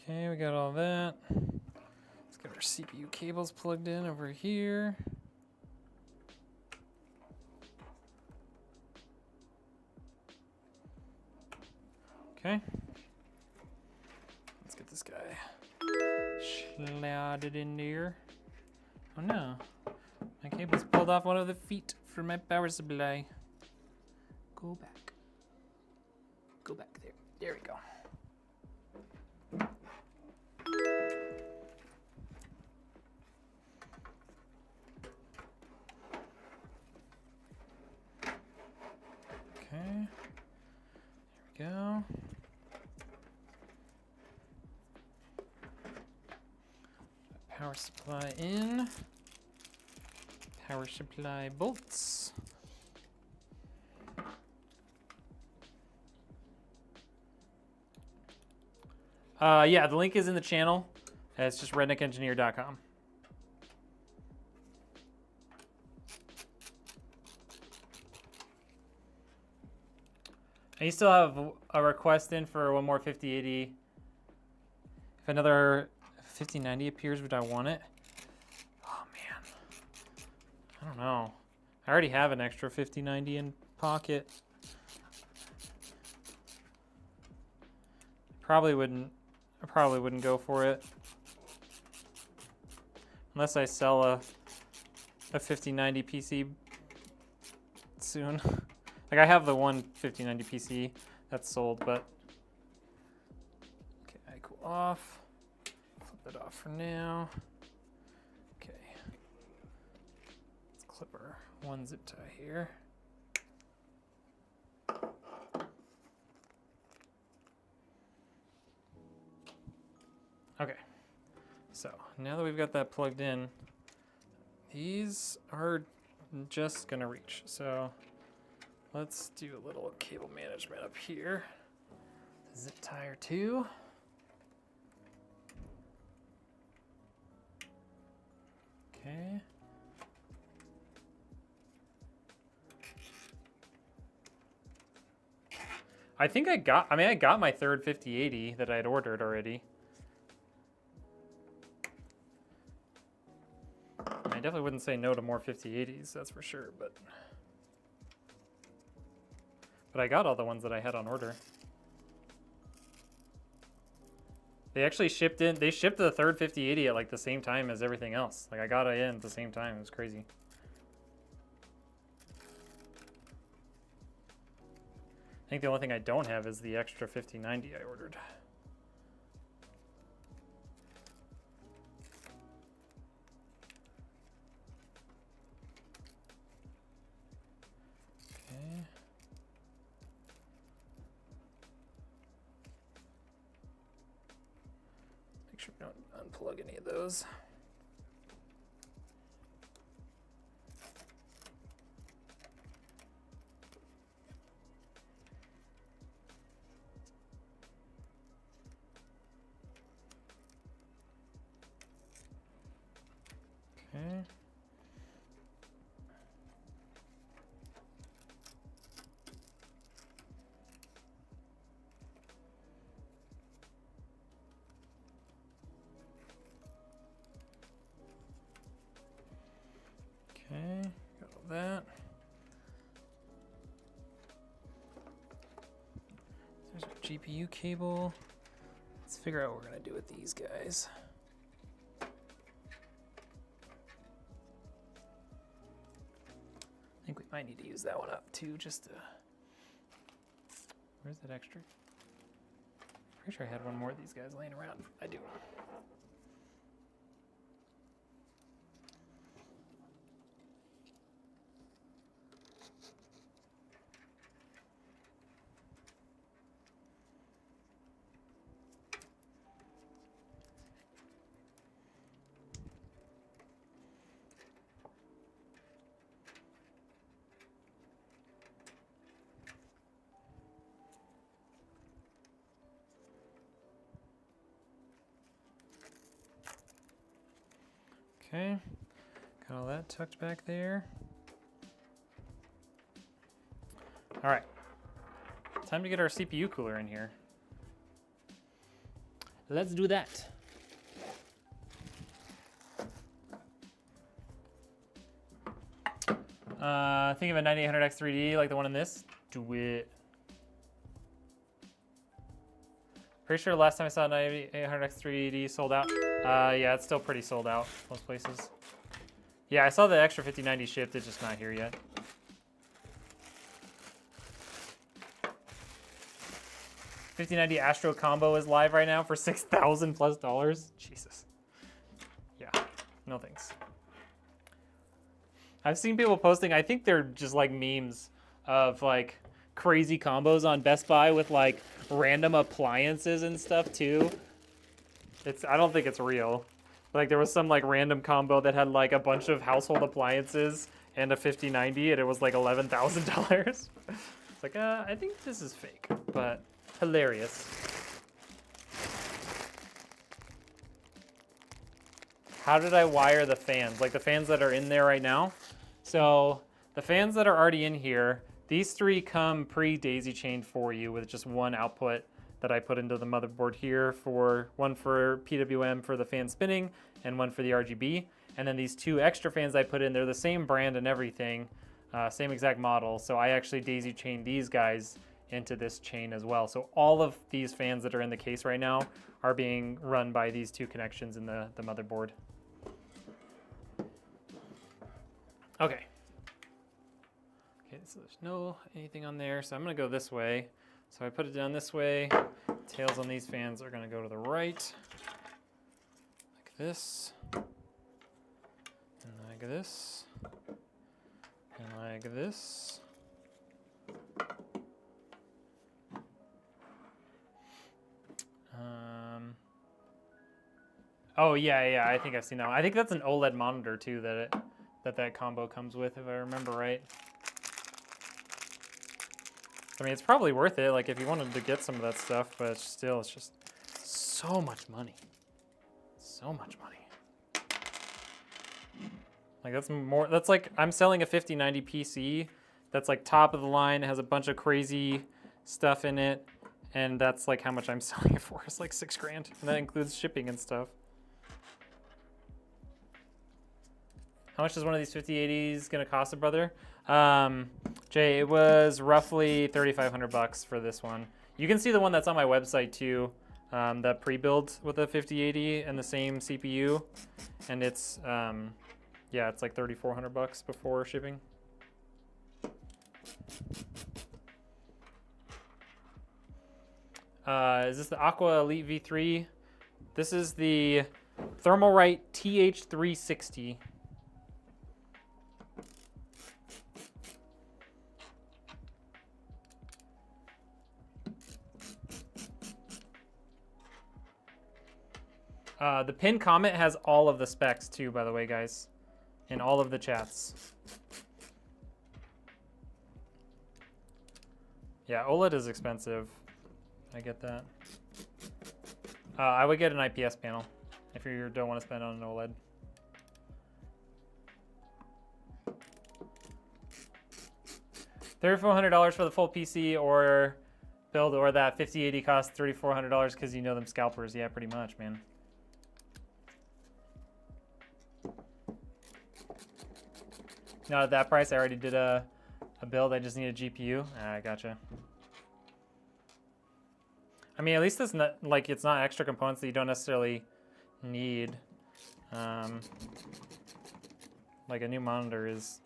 Okay, we got all that. Let's get our CPU cables plugged in over here. Okay. Let's get this guy slotted in there. Oh no. My cable's pulled off one of the feet for my power supply. Go back. Go back there. There we go. Okay. There we go. Power supply in. Power supply bolts. Yeah, the link is in the channel. It's just redneckengineer.com. And you still have a request in for one more 5080. If another 5090 appears, would I want it? Oh man, I don't know. I already have an extra 5090 in pocket. I probably wouldn't go for it unless I sell a 5090 PC soon. Like I have the one 5090 PC that's sold, but okay, I cool off. Flip that off for now. Okay, let's clip our one zip tie here. Okay, so now that we've got that plugged in, these are just gonna reach. So let's do a little cable management up here. Zip tie or two. Okay. I think I got my third 5080 that I had ordered already. I definitely wouldn't say no to more 5080s, that's for sure, but I got all the ones that I had on order. They actually shipped in, they shipped the third 5080 at like the same time as everything else. Like I got it in at the same time, it was crazy. I think the only thing I don't have is the extra 5090 I ordered. Okay. Make sure we don't unplug any of those. Okay. Okay, got all that. There's our GPU cable. Let's figure out what we're gonna do with these guys. I think we might need to use that one up too, just to... Where's that extra? Pretty sure I had one more of these guys laying around. I do. Okay, got all that tucked back there. All right, time to get our CPU cooler in here. Let's do that. Think of a 9800X 3D like the one in this. Do it. Pretty sure last time I saw 9800X 3D sold out. Yeah, it's still pretty sold out most places. Yeah, I saw the extra 5090 shipped. It's just not here yet. $5090 Astro combo is live right now for $6,000+ Jesus. Yeah, no thanks. I've seen people posting, I think they're just like memes of like crazy combos on Best Buy with like random appliances and stuff too. I don't think it's real. Like there was some like random combo that had like a bunch of household appliances and a 5090 and it was like $11,000. It's like, I think this is fake, but hilarious. How did I wire the fans? Like the fans that are in there right now? So the fans that are already in here, these three come pre-daisy chained for you with just one output that I put into the motherboard here, for one for PWM for the fan spinning and one for the RGB. And then these two extra fans I put in, they're the same brand and everything, same exact model. So I actually daisy chained these guys into this chain as well. So all of these fans that are in the case right now are being run by these two connections in the motherboard. Okay. Okay, so there's no anything on there, so I'm gonna go this way. So I put it down this way. Tails on these fans are gonna go to the right, like this, and like this, and like this. Oh yeah, I think I've seen that one. I think that's an OLED monitor too that combo comes with, if I remember right. I mean, it's probably worth it, like if you wanted to get some of that stuff, but still, it's just so much money. So much money. Like that's like, I'm selling a 5090 PC that's like top of the line, it has a bunch of crazy stuff in it, and that's like how much I'm selling it for. It's like $6,000, and that includes shipping and stuff. How much is one of these 5080s gonna cost a brother? Jay, it was roughly $3,500 for this one. You can see the one that's on my website too, that pre-built with a 5080 and the same CPU, and it's yeah, it's like $3,400 before shipping. Is this the Aqua Elite V3? This is the Thermalright TH360. The pinned comment has all of the specs too, by the way, guys, in all of the chats. Yeah, OLED is expensive. I get that. I would get an IPS panel if you don't want to spend on an OLED. $3,400 for the full PC or build, or that 5080 costs $3,400 because you know them scalpers. Yeah, pretty much, man. Not at that price. I already did a build. I just need a GPU. I gotcha. I mean, at least it's not like it's not extra components that you don't necessarily need. Like a new monitor is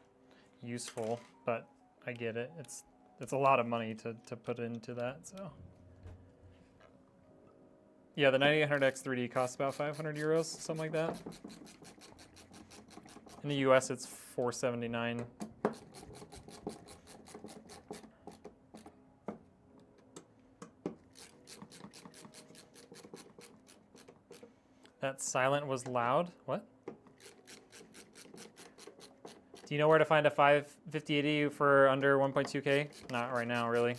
useful, but I get it. It's a lot of money to put into that. So yeah, the 9800X 3D costs about 500 euros, something like that. In the US, it's $479. That silent was loud. What? Do you know where to find a 5080 for under 1.2K? Not right now, really.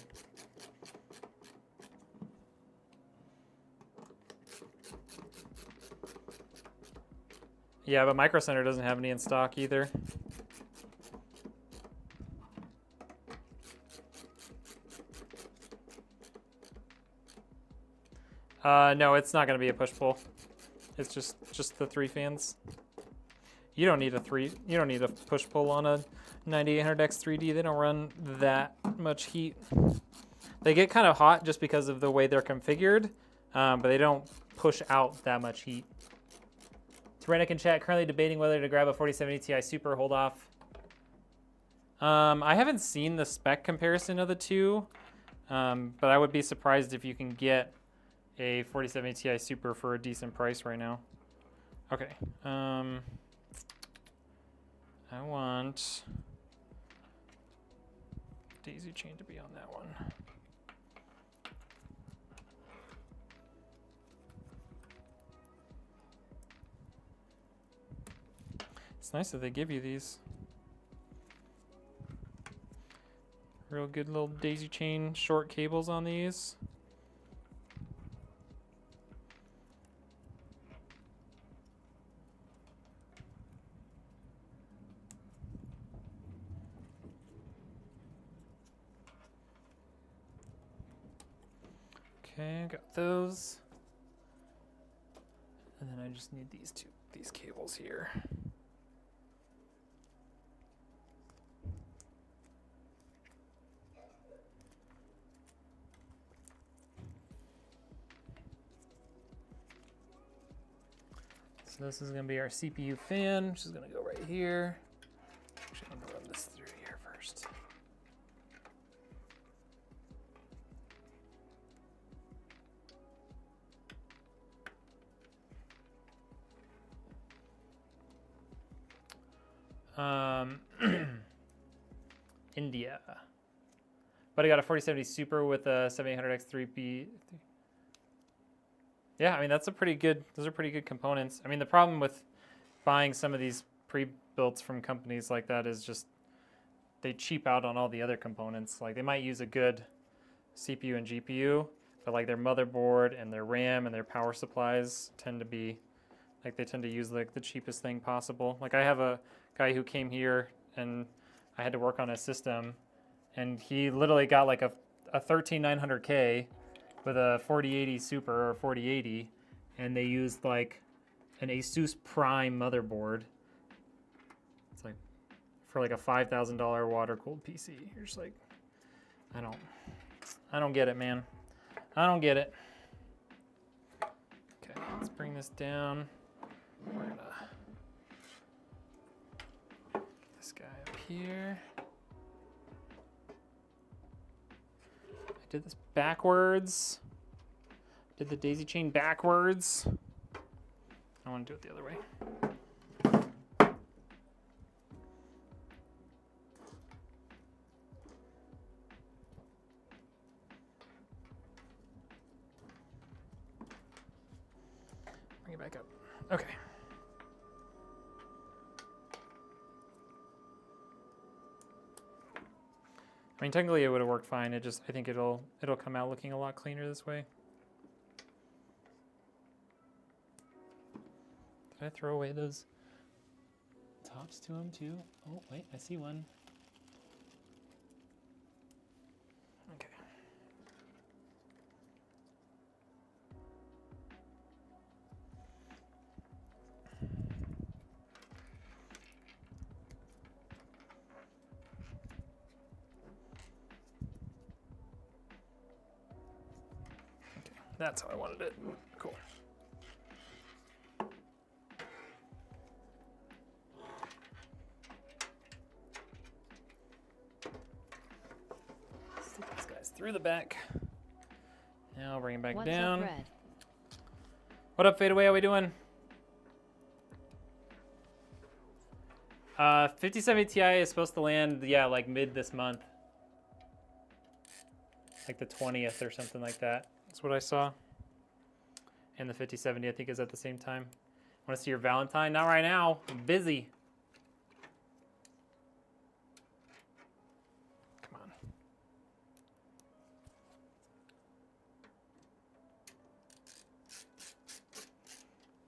Yeah, but Micro Center doesn't have any in stock either. No, it's not going to be a push-pull. It's just the 3 fans. You don't need a push-pull on a 9800X 3D. They don't run that much heat. They get kind of hot just because of the way they're configured, but they don't push out that much heat. Tyrannic in chat, currently debating whether to grab a 4070 Ti Super. Hold off. I haven't seen the spec comparison of the two, but I would be surprised if you can get a 4070 Ti Super for a decent price right now. Okay. I want daisy chain to be on that one. It's nice that they give you these. Real good little daisy chain short cables on these. Okay, got those. And then I just need these cables here. So this is going to be our CPU fan, which is going to go right here. Actually, I'm going to run this through here first. India. But I got a 4070 Super with a 7800X 3P. Yeah, I mean, those are pretty good components. I mean, the problem with buying some of these pre-builts from companies like that is just they cheap out on all the other components. Like, they might use a good CPU and GPU, but like their motherboard and their RAM and their power supplies tend to be, like, they tend to use like the cheapest thing possible. Like, I have a guy who came here and I had to work on his system, and he literally got like a 13900K with a 4080 Super or 4080, and they used like an Asus Prime motherboard. It's like for like a $5,000 water-cooled PC. You're just like, I don't get it, man. I don't get it. Okay, let's bring this down. We're gonna get this guy up here. Did this backwards. Did the daisy chain backwards. I want to do it the other way. Bring it back up. Okay. I mean, technically it would have worked fine. I think it'll come out looking a lot cleaner this way. Did I throw away those tops to them too? Oh, wait, I see one. Okay. That's how I wanted it. Cool. Stick these guys through the back. Now I'll bring it back down.
What's up, Red?
What up, Fadeaway? How we doing? 5070 Ti is supposed to land, yeah, like mid this month. Like the 20th or something like that. That's what I saw. And the 5070, I think, is at the same time. Want to see your Valentine? Not right now. I'm busy. Come on.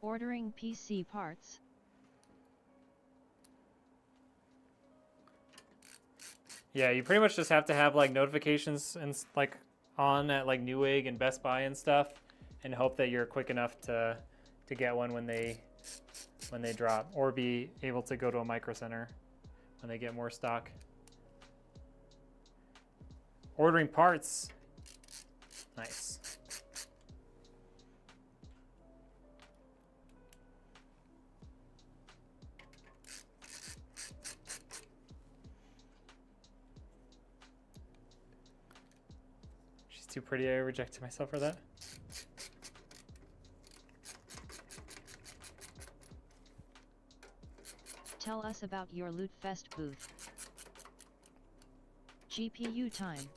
Ordering PC parts.
Yeah, you pretty much just have to have like notifications and like on at like Newegg and Best Buy and stuff, and hope that you're quick enough to get one when they drop, or be able to go to a Micro Center when they get more stock. Ordering parts. Nice. She's too pretty. I rejected myself for that.
Tell us about your Loot Fest booth. GPU time.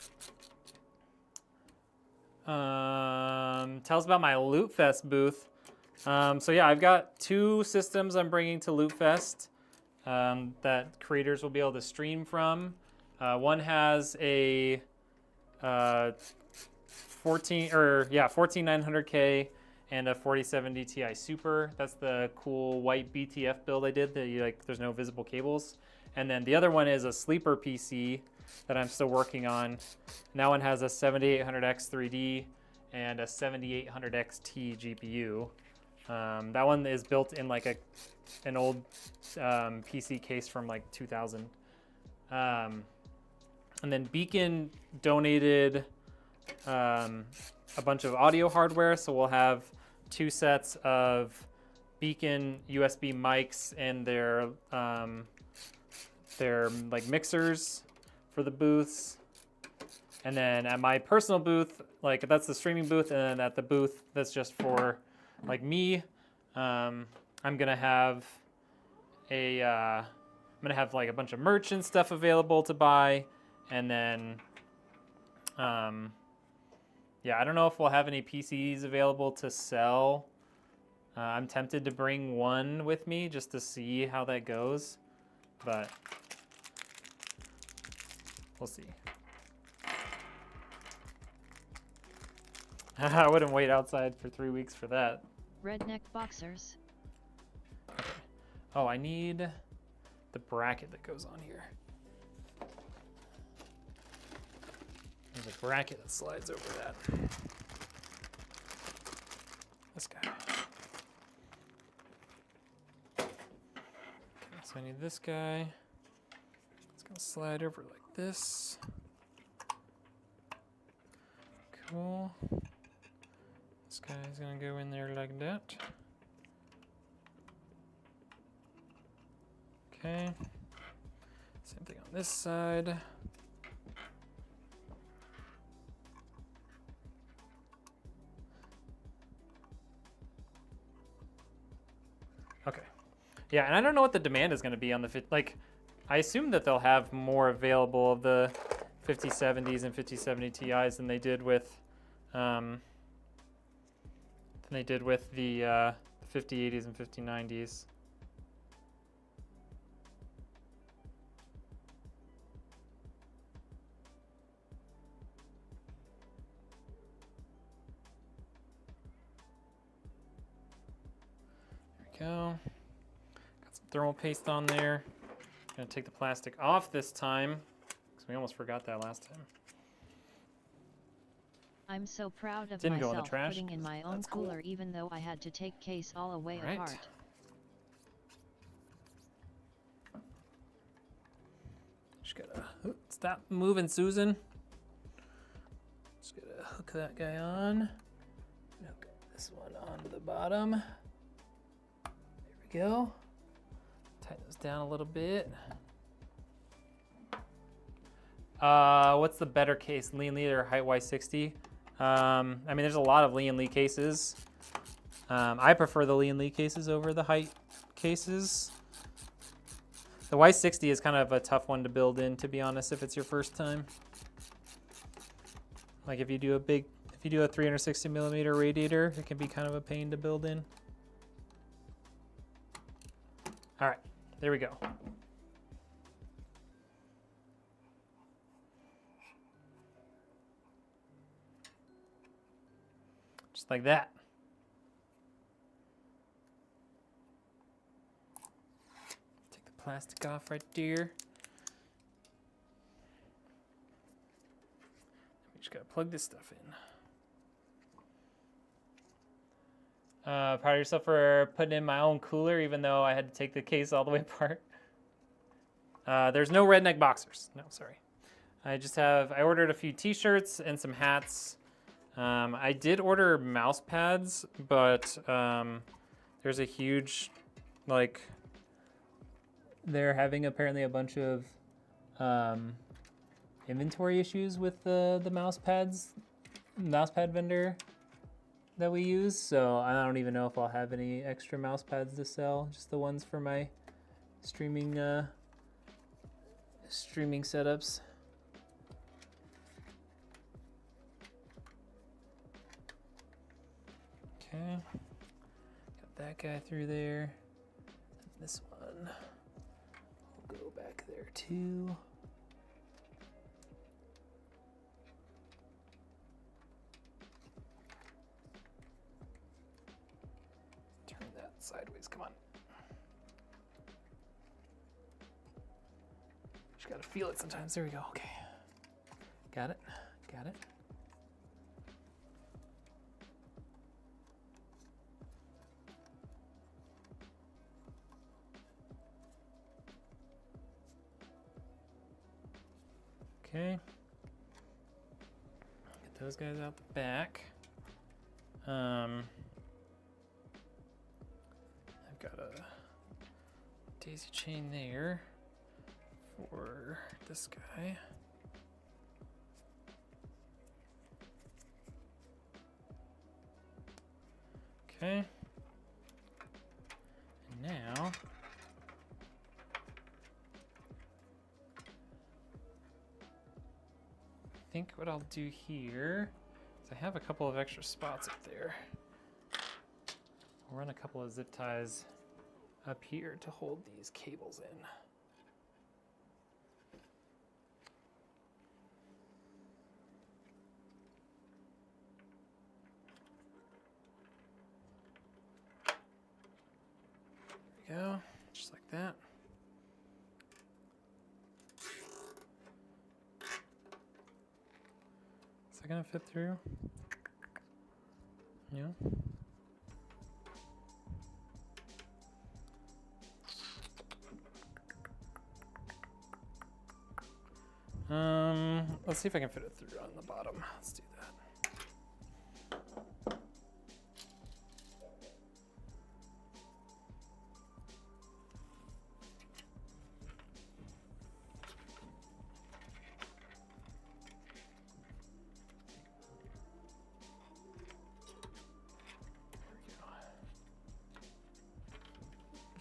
Tell us about my Loot Fest booth. So yeah, I've got 2 systems I'm bringing to Loot Fest that creators will be able to stream from. One has a 14900K and a 4070 Ti Super. That's the cool white BTF build I did that there's no visible cables. And then the other one is a sleeper PC that I'm still working on. And that one has a 7800X 3D and a 7800XT GPU. That one is built in like an old PC case from like 2000. And then Beacon donated a bunch of audio hardware, so we'll have 2 sets of Beacon USB mics and their like mixers for the booths. And then at my personal booth, like that's the streaming booth, and then at the booth that's just for like me, I'm gonna have like a bunch of merch and stuff available to buy, and then yeah, I don't know if we'll have any PCs available to sell. I'm tempted to bring one with me just to see how that goes, but we'll see. I wouldn't wait outside for 3 weeks for that.
Redneck boxers.
Okay. Oh, I need the bracket that goes on here. There's a bracket that slides over that. This guy. Okay, so I need this guy. It's gonna slide over like this. Cool. This guy's gonna go in there like that. Okay. Same thing on this side. Okay. Yeah, and I don't know what the demand is going to be on the like. I assume that they'll have more available of the 5070s and 5070 Ti's than they did with the 5080s and 5090s. Go. Got some thermal paste on there. Gonna take the plastic off this time because we almost forgot that last time.
I'm so proud of
Didn't go in the
myself
trash.
putting in my own
That's
cooler,
cool.
even though I had to take case all the way
All right.
apart.
Just gotta stop moving, Susan. Just gotta hook that guy on. Hook this one onto the bottom. There we go. Tighten those down a little bit. What's the better case, Lee & Lee or Height Y60? I mean, there's a lot of Lee & Lee cases. I prefer the Lee & Lee cases over the Height cases. The Y60 is kind of a tough one to build in, to be honest, if it's your first time. Like if you do a 360 millimeter radiator, it can be kind of a pain to build in. All right, there we go. Just like that. Take the plastic off right there. plug this stuff in. Proud of yourself for putting in my own cooler, even though I had to take the case all the way apart. There's no redneck boxers. No, sorry. I ordered a few t-shirts and some hats. I did order mouse pads, but there's a huge, like, they're having apparently a bunch of inventory issues with the mouse pad vendor that we use. So I don't even know if I'll have any extra mouse pads to sell, just the ones for my streaming setups. Okay, got that guy through there. This one will go back there too. Turn that sideways, come on. Just gotta feel it sometimes. There we go, okay. Got it, got it. Okay, get those guys out the back. I've got a daisy chain there for this guy. Okay, and now I think what I'll do here is I have a couple of extra spots up there. I'll run a couple of zip ties up here to hold these cables in. There we go, just like that. Is that gonna fit through? Yeah. Let's see if I can fit it through on the bottom. Let's do that. There we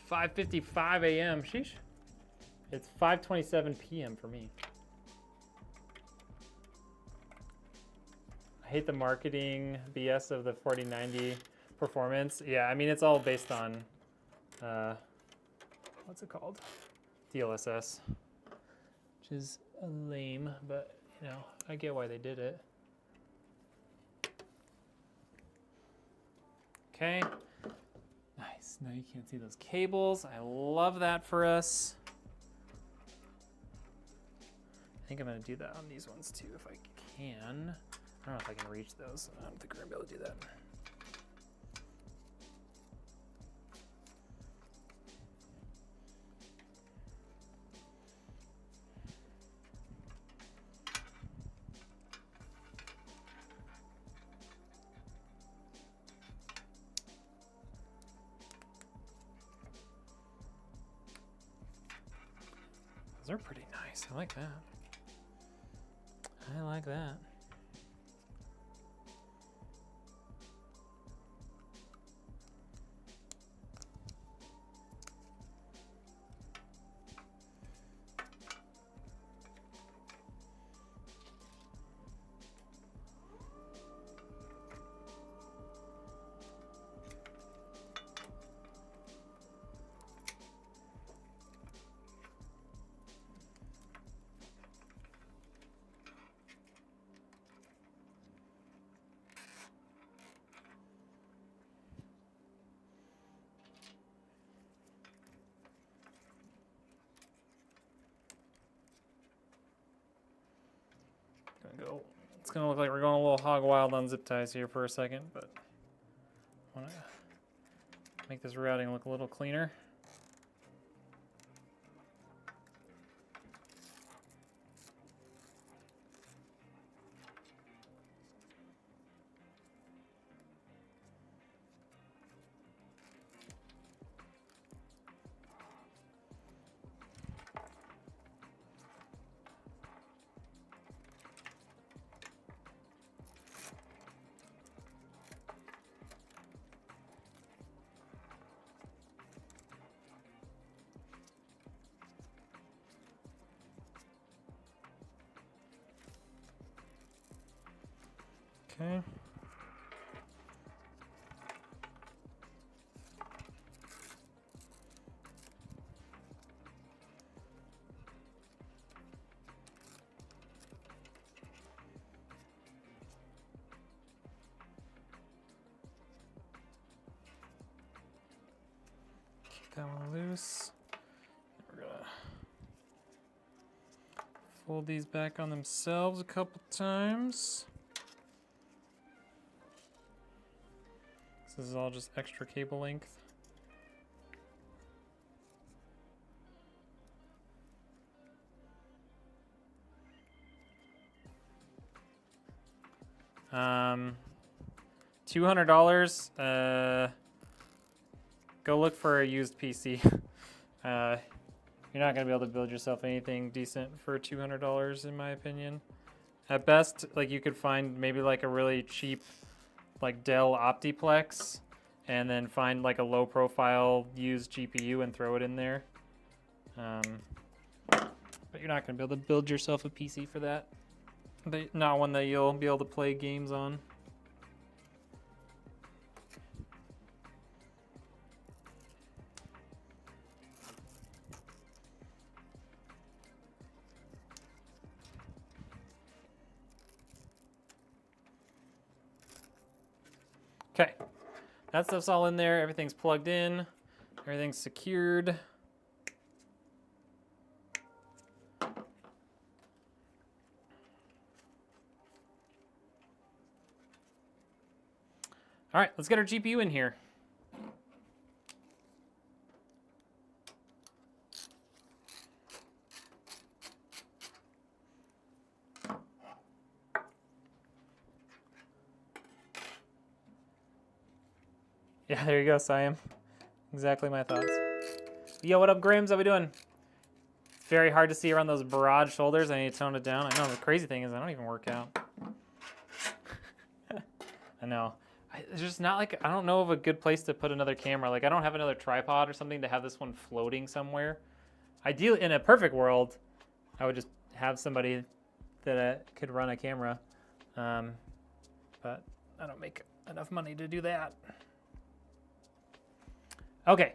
go. 5:55 a.m. Sheesh. It's 5:27 p.m. for me. I hate the marketing BS of the 4090 performance. Yeah, I mean, it's all based on, what's it called? DLSS, which is lame, but, you know, I get why they did it. Okay. Nice. Now you can't see those cables. I love that for us. I think I'm going to do that on these ones too if I can. I don't know if I can reach those. I don't think we're going to be able to do that. Those are pretty nice. I like that. I like that. gonna look like we're going a little hog wild on zip ties here for a second, but I wanna make this routing look a little cleaner. Okay. Keep that one loose. We're gonna fold these back on themselves a couple times. This is all just extra cable length. $200. Go look for a used PC. You're not gonna be able to build yourself anything decent for $200, in my opinion. At best, like you could find maybe like a really cheap, like Dell Optiplex, and then find like a low profile used GPU and throw it in there. But you're not gonna be able to build yourself a PC for that. Not one that you'll be able to play games on. Okay, that stuff's all in there. Everything's plugged in. Everything's secured. All right, let's get our GPU in here. Yeah, there you go, Siam. Exactly my thoughts. Yo, what up, Grims? How we doing? It's very hard to see around those broad shoulders. I need to tone it down. I know the crazy thing is I don't even work out. I know. It's just not like, I don't know of a good place to put another camera. Like I don't have another tripod or something to have this one floating somewhere. Ideally, in a perfect world, I would just have somebody that could run a camera. But I don't make enough money to do that. Okay.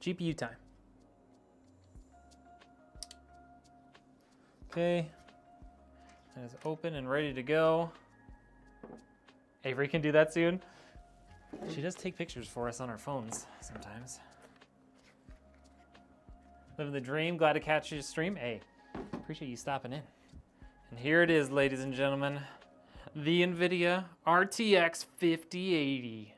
GPU time. Okay. That is open and ready to go. Avery can do that soon. She does take pictures for us on our phones sometimes. Living the dream. Glad to catch your stream. Hey, appreciate you stopping in. And here it is, ladies and gentlemen. The Nvidia RTX 5080.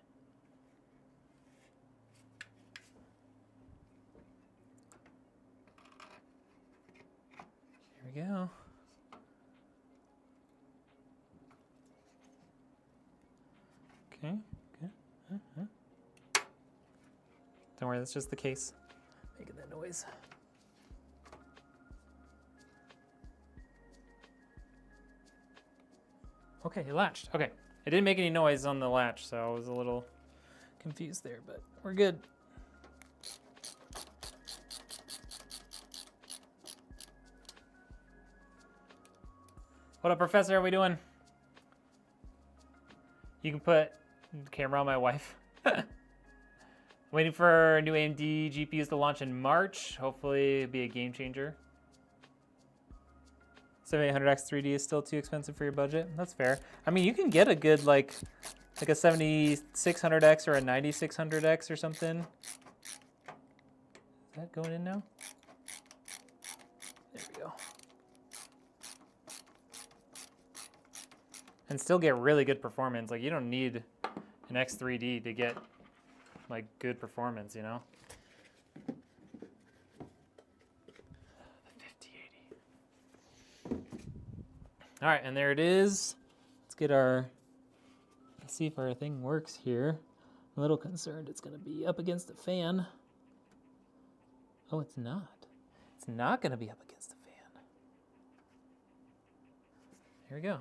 Here we go. Okay, good. Don't worry, that's just the case. Making that noise. Okay, it latched. Okay, it didn't make any noise on the latch, so I was a little confused there, but we're good. What up, Professor? How we doing? You can put the camera on my wife. Waiting for new AMD GPUs to launch in March. Hopefully it'll be a game changer. 7800X 3D is still too expensive for your budget. That's fair. I mean, you can get a good like a 7600X or a 9600X or something. Is that going in now? There we go. and still get really good performance. Like, you don't need an X3D to get like good performance, you know? The 5080. All right, and there it is. Let's see if our thing works here. I'm a little concerned it's gonna be up against the fan. Oh, it's not. It's not gonna be up against the fan. Here we go.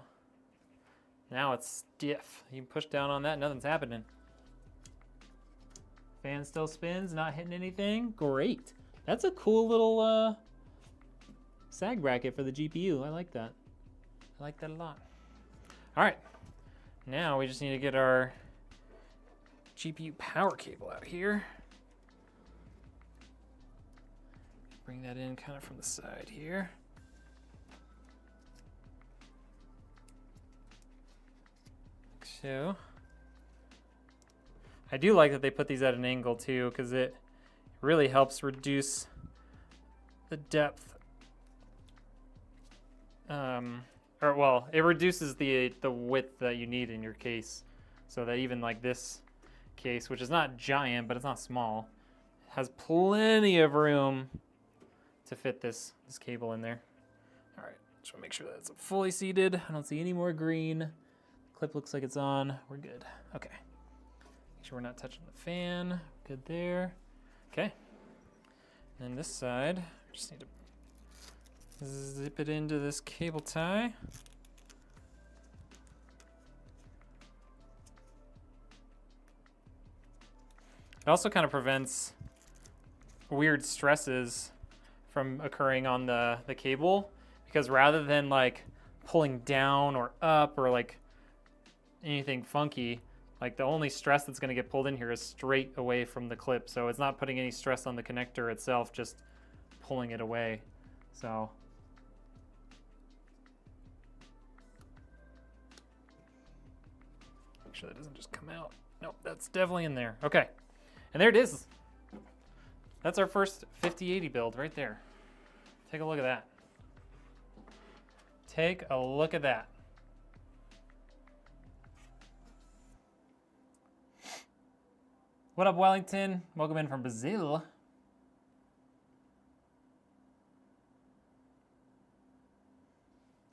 Now it's stiff. You can push down on that, nothing's happening. Fan still spins, not hitting anything. Great. That's a cool little sag bracket for the GPU. I like that. I like that a lot. All right. Now we just need to get our GPU power cable out here. Bring that in kind of from the side here. Like so. I do like that they put these at an angle too, because it really helps reduce the depth. It reduces the width that you need in your case, so that even like this case, which is not giant, but it's not small, has plenty of room to fit this cable in there. All right, just want to make sure that it's fully seated. I don't see any more green. Clip looks like it's on. We're good. Okay. Make sure we're not touching the fan. Good there. Okay. And this side, just need to zip it into this cable tie. It also kind of prevents weird stresses from occurring on the cable, because rather than like pulling down or up or like anything funky, like the only stress that's going to get pulled in here is straight away from the clip. So it's not putting any stress on the connector itself, just pulling it away. So make sure that doesn't just come out. Nope, that's definitely in there. Okay. And there it is. That's our first 5080 build right there. Take a look at that. Take a look at that. What up, Wellington? Welcome in from Brazil.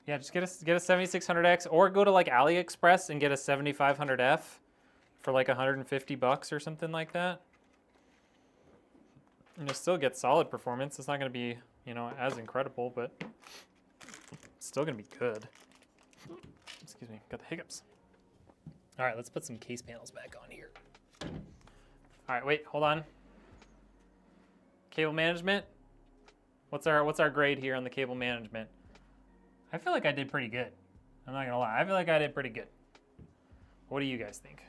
Yeah, just get a 7600X, or go to like AliExpress and get a 7500F for like $150 or something like that. And you'll still get solid performance. It's not going to be, you know, as incredible, but it's still going to be good. Excuse me, got the hiccups. All right, let's put some case panels back on here. All right, wait, hold on. Cable management. What's our grade here on the cable management? I feel like I did pretty good. I'm not gonna lie. I feel like I did pretty good. What do you guys think?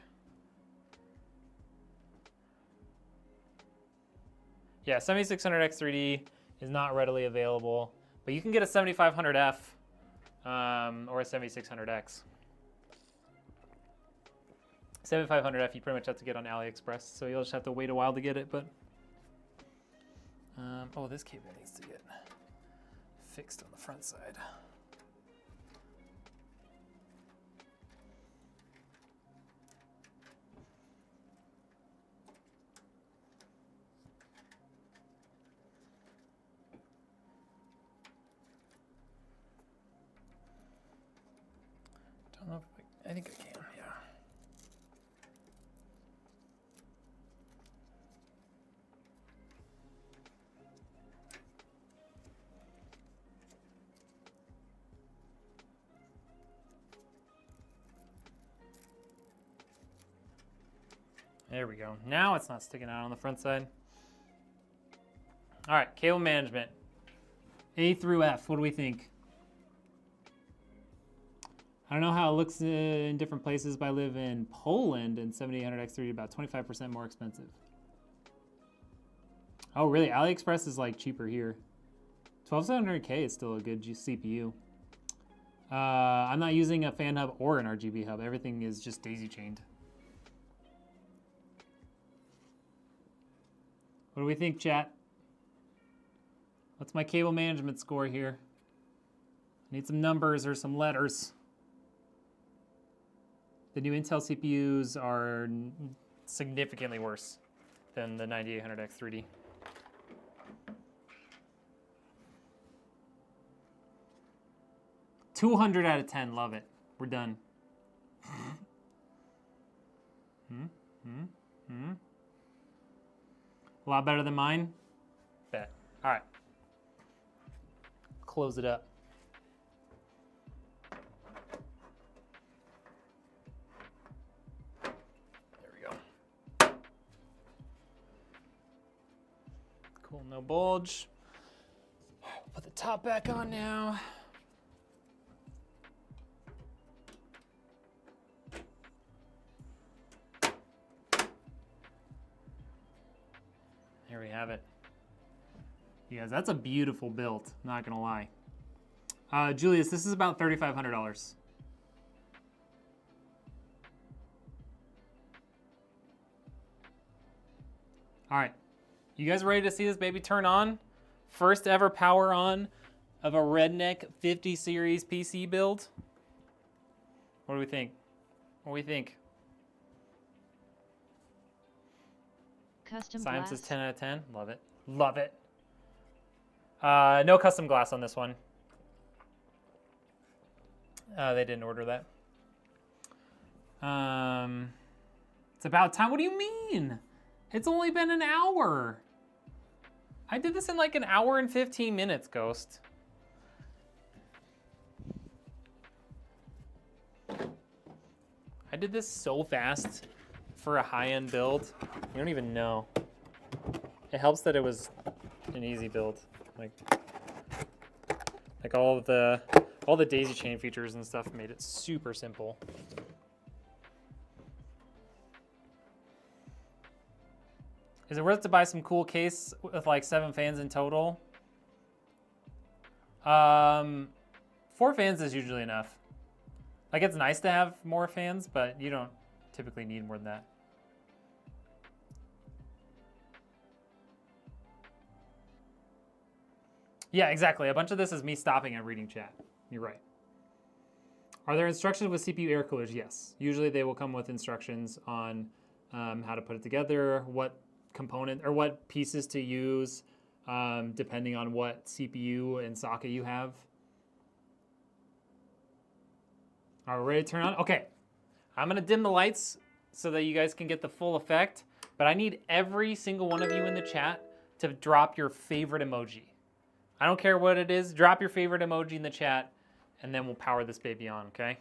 Yeah, 7600X3D is not readily available, but you can get a 7500F or a 7600X. 7500F you pretty much have to get on AliExpress, so you'll just have to wait a while to get it. But oh, this cable needs to get fixed on the front side. Don't know if I think I can, yeah. There we go. Now it's not sticking out on the front side. All right, cable management. A through F, what do we think? I don't know how it looks in different places, but I live in Poland, and 7800X3D about 25% more expensive. Oh, really? AliExpress is like cheaper here. 12700K is still a good CPU. I'm not using a fan hub or an RGB hub. Everything is just daisy chained. What do we think, chat? What's my cable management score here? Need some numbers or some letters. The new Intel CPUs are significantly worse than the 9800X 3D. $200 out of 10, love it. We're done. A lot better than mine? Bet. All right. Close it up. There we go. Cool, no bulge. Put the top back on now. Here we have it. You guys, that's a beautiful build, not gonna lie. Julius, this is about $3,500. All right, you guys ready to see this baby turn on? First ever power on of a Redneck 50 series PC build. What do we think? What do we think?
Custom
Science
glass.
is 10 out of 10. Love it. Love it. No custom glass on this one. They didn't order that. It's about time. What do you mean? It's only been an hour. I did this in like an hour and 15 minutes, Ghost. I did this so fast for a high-end build. You don't even know. It helps that it was an easy build. Like all the daisy chain features and stuff made it super simple. Is it worth to buy some cool case with like 7 fans in total? 4 fans is usually enough. Like, it's nice to have more fans, but you don't typically need more than that. Yeah, exactly. A bunch of this is me stopping and reading chat. You're right. Are there instructions with CPU air coolers? Yes. Usually they will come with instructions on how to put it together, what component or what pieces to use, depending on what CPU and socket you have. Are we ready to turn on? Okay. I'm going to dim the lights so that you guys can get the full effect, but I need every single one of you in the chat to drop your favorite emoji. I don't care what it is. Drop your favorite emoji in the chat, and then we'll power this baby on, okay?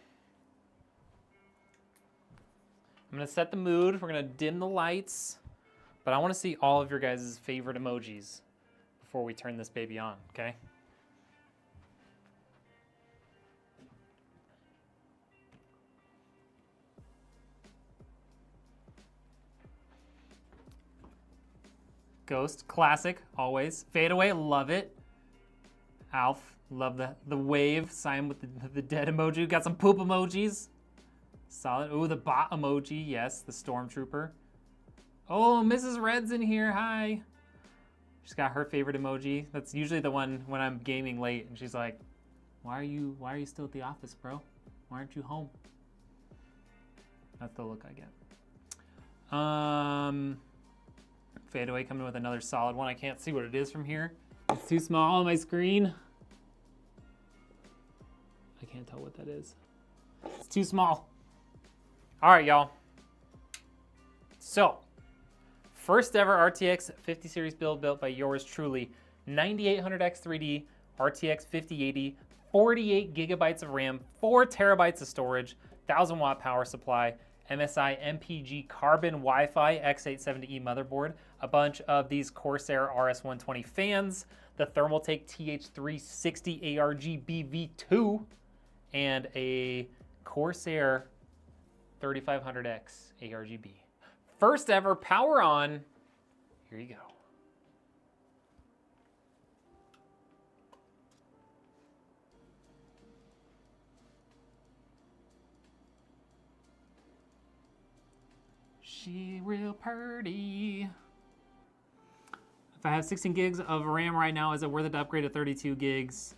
I'm going to set the mood. We're going to dim the lights, but I want to see all of your guys' favorite emojis before we turn this baby on, okay? Ghost, classic, always. Fade away, love it. Alf, love the wave. Sign with the dead emoji. Got some poop emojis. Solid. Ooh, the bot emoji. Yes, the stormtrooper. Oh, Mrs. Red's in here. Hi. She's got her favorite emoji. That's usually the one when I'm gaming late, and she's like, "Why are you still at the office, bro? Why aren't you home?" That's the look I get. Fade away coming with another solid one. I can't see what it is from here. It's too small on my screen. I can't tell what that is. It's too small. All right, y'all. So, first ever RTX 50 series build built by yours truly. 9800X 3D, RTX 5080, 48 gigabytes of RAM, 4 terabytes of storage, 1000 watt power supply, MSI MPG Carbon Wi-Fi X870E motherboard, a bunch of these Corsair RS120 fans, the Thermaltake TH360 ARGB V2, and a Corsair 3500X ARGB. First ever power on. Here you go. She real purty. If I have 16 gigs of RAM right now, is it worth it to upgrade to 32 gigs?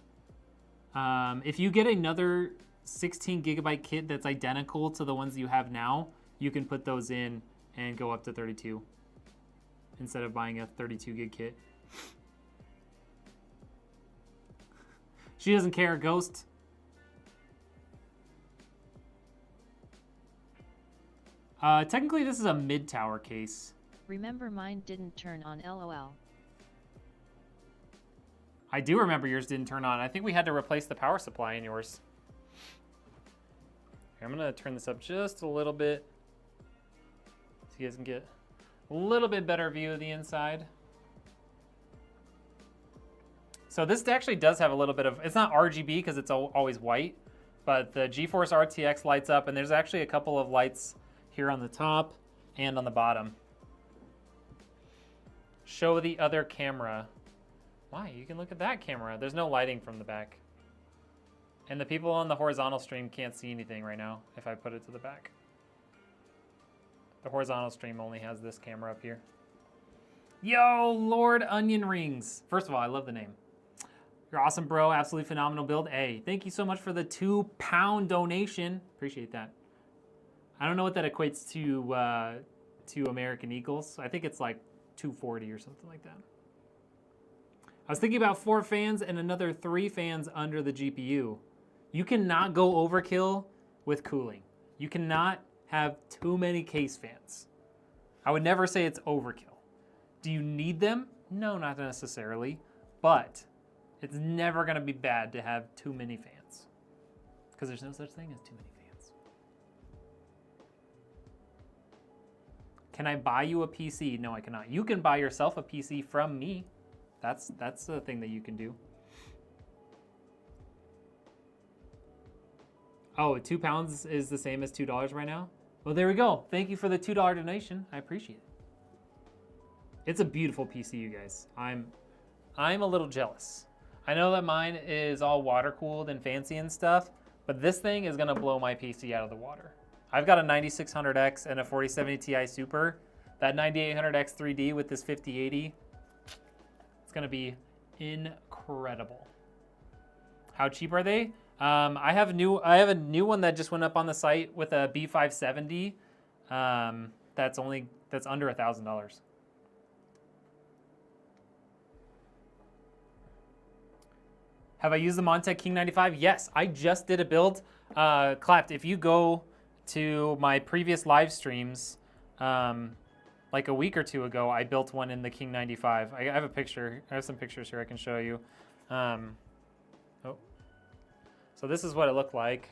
If you get another 16 gigabyte kit that's identical to the ones you have now, you can put those in and go up to 32 instead of buying a 32 gig kit. She doesn't care, Ghost. Technically, this is a mid-tower case.
Remember mine didn't turn on, LOL.
I do remember yours didn't turn on. I think we had to replace the power supply in yours. Here, I'm gonna turn this up just a little bit so you guys can get a little bit better view of the inside. So this actually does have a little bit of, it's not RGB because it's always white, but the GeForce RTX lights up, and there's actually a couple of lights here on the top and on the bottom. Show the other camera. Why? You can look at that camera. There's no lighting from the back. And the people on the horizontal stream can't see anything right now if I put it to the back. The horizontal stream only has this camera up here. Yo, Lord Onion Rings. First of all, I love the name. You're awesome, bro. Absolutely phenomenal build. Hey, thank you so much for the £2 donation. Appreciate that. I don't know what that equates to American Eagles. I think it's like 240 or something like that. I was thinking about 4 fans and another 3 fans under the GPU. You cannot go overkill with cooling. You cannot have too many case fans. I would never say it's overkill. Do you need them? No, not necessarily, but it's never gonna be bad to have too many fans because there's no such thing as too many fans. Can I buy you a PC? No, I cannot. You can buy yourself a PC from me. That's the thing that you can do. Oh, £2 is the same as $2 right now? Well, there we go. Thank you for the $2 donation. I appreciate it. It's a beautiful PC, you guys. I'm a little jealous. I know that mine is all water-cooled and fancy and stuff, but this thing is gonna blow my PC out of the water. I've got a 9600X and a 4070 Ti Super. That 9800X 3D with this 5080, it's gonna be incredible. How cheap are they? I have a new one that just went up on the site with a B570. That's under $1,000. Have I used the Montech King 95? Yes, I just did a build. Clapped, if you go to my previous live streams, like a week or two ago, I built one in the King 95. I have a picture. I have some pictures here I can show you. So this is what it looked like.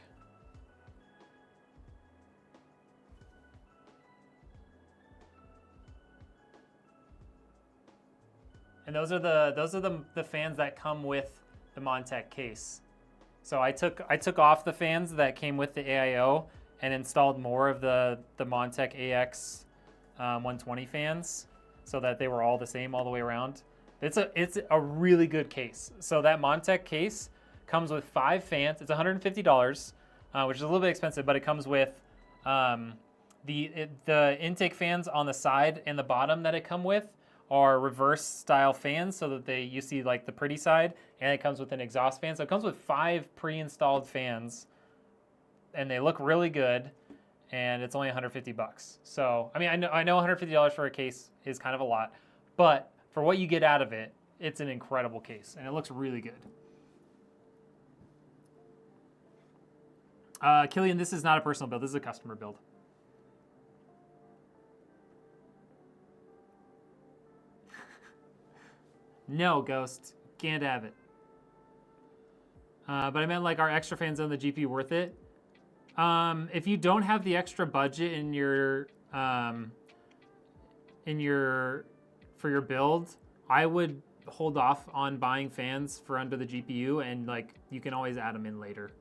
And those are the fans that come with the Montech case. So I took off the fans that came with the AIO and installed more of the Montech AX 120 fans so that they were all the same all the way around. It's a really good case. So that Montech case comes with 5 fans. It's $150, which is a little bit expensive, but it comes with the intake fans on the side and the bottom that it come with are reverse style fans, so that you see like the pretty side, and it comes with an exhaust fan. So it comes with 5 pre-installed fans, and they look really good, and it's only $150. So I mean, I know $150 for a case is kind of a lot, but for what you get out of it, it's an incredible case, and it looks really good. Killian, this is not a personal build. This is a customer build. No, Ghost. Can't have it. But I meant like, are extra fans on the GPU worth it? If you don't have the extra budget in your for your build, I would hold off on buying fans for under the GPU, and like you can always add them in later.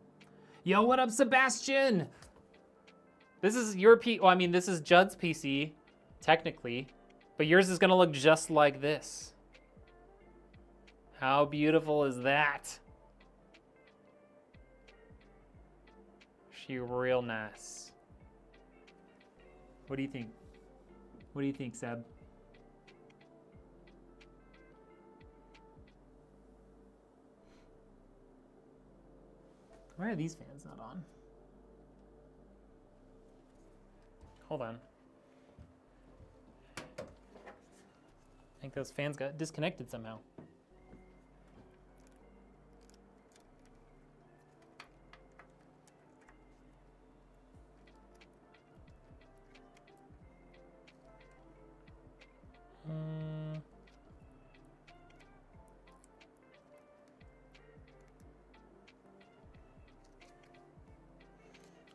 Yo, what up, Sebastian? This is your well, I mean, this is Judd's PC, technically, but yours is gonna look just like this. How beautiful is that? She real nice. What do you think? What do you think, Seb? Why are these fans not on? Hold on. I think those fans got disconnected somehow.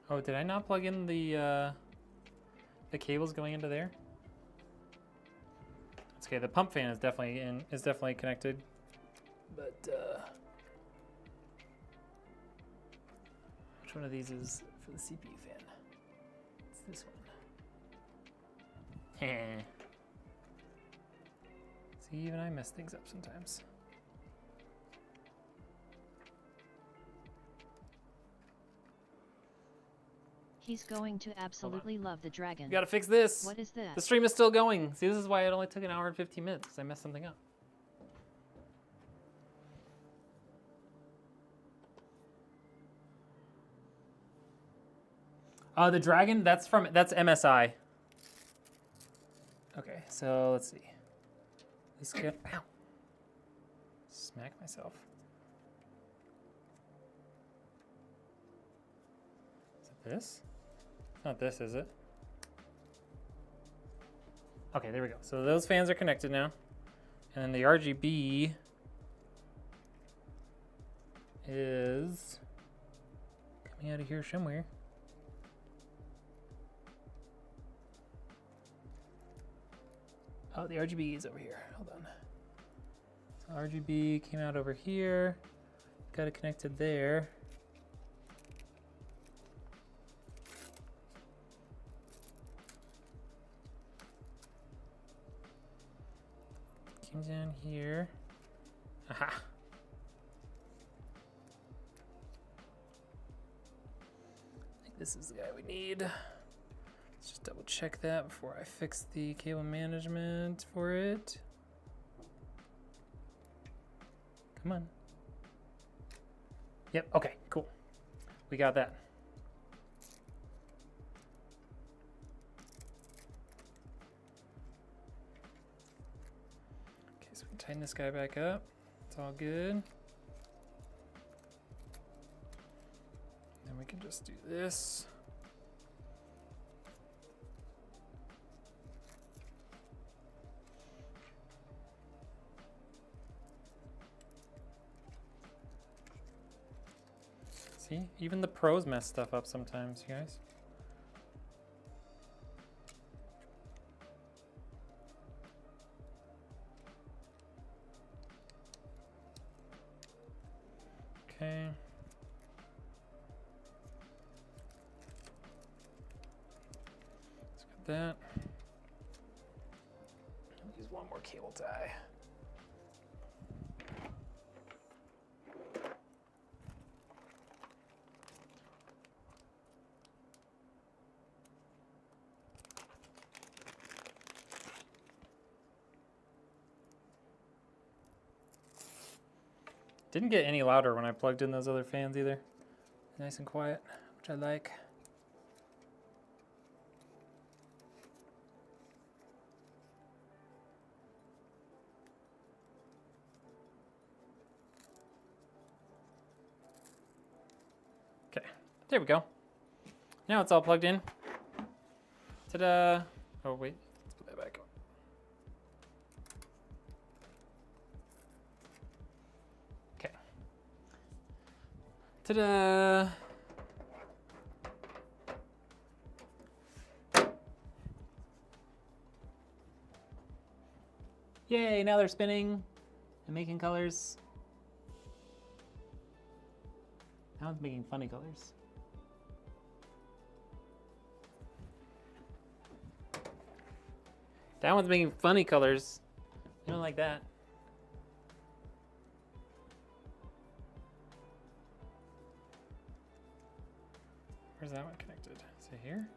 Oh, did I not plug in the cables going into there? It's okay. The pump fan is definitely connected, but which one of these is for the CPU fan? It's this one. See, even I mess things up sometimes.
He's going to absolutely love the dragon.
We gotta fix this.
What is that?
The stream is still going. See, this is why it only took an hour and 15 minutes, because I messed something up. The dragon, that's MSI. Okay, so let's see. This could, ow. Smack myself. Is it this? It's not this, is it? Okay, there we go. So those fans are connected now. And then the RGB is coming out of here somewhere. Oh, the RGB is over here. Hold on. So RGB came out over here. Got it connected there. Came down here. Aha. I think this is the guy we need. Let's just double check that before I fix the cable management for it. Come on. Yep, okay, cool. We got that. Okay, so we can tighten this guy back up. It's all good. Then we can just do this. See, even the pros mess stuff up sometimes, you guys. Okay. Let's get that. I'll use one more cable tie. Didn't get any louder when I plugged in those other fans either. Nice and quiet, which I like. Okay, there we go. Now it's all plugged in. Ta-da! Oh wait, let's put that back on. Ta-da! Yay, now they're spinning and making colors. Now it's making funny colors. That one's making funny colors. I don't like that. Where's that one connected? Is it here?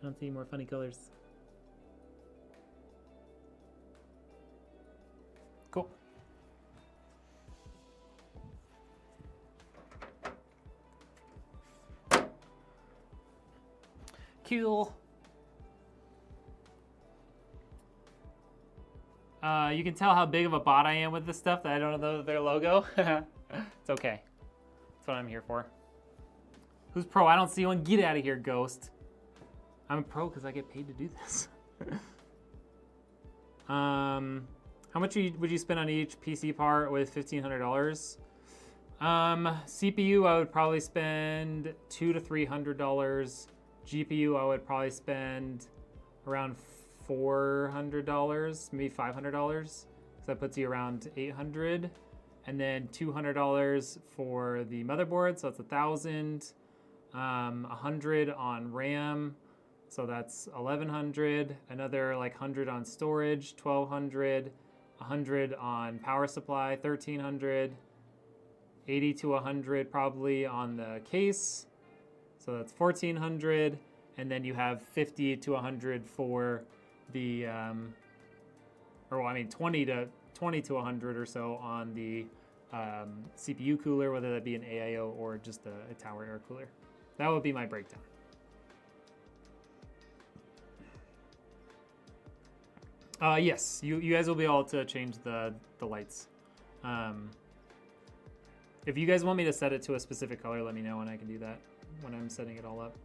don't see any more funny colors. Cool. Cool. You can tell how big of a bot I am with this stuff that I don't know their logo. It's okay. That's what I'm here for. Who's pro? I don't see one. Get out of here, Ghost. I'm a pro because I get paid to do this. How much would you spend on each PC part with $1,500? CPU, I would probably spend $200 to $300. GPU, I would probably spend around $400, maybe $500. So that puts you around $800. And then $200 for the motherboard, so that's $1,000. 100 on RAM, so that's 1,100. Another like 100 on storage, 1,200. 100 on power supply, 1,300. 80 to 100 probably on the case, so that's 1,400. And then you have 50 to 100 for the, 20 to 100 or so on the CPU cooler, whether that be an AIO or just a tower air cooler. That would be my breakdown. Yes, you guys will be able to change the lights. If you guys want me to set it to a specific color, let me know and I can do that when I'm setting it all up.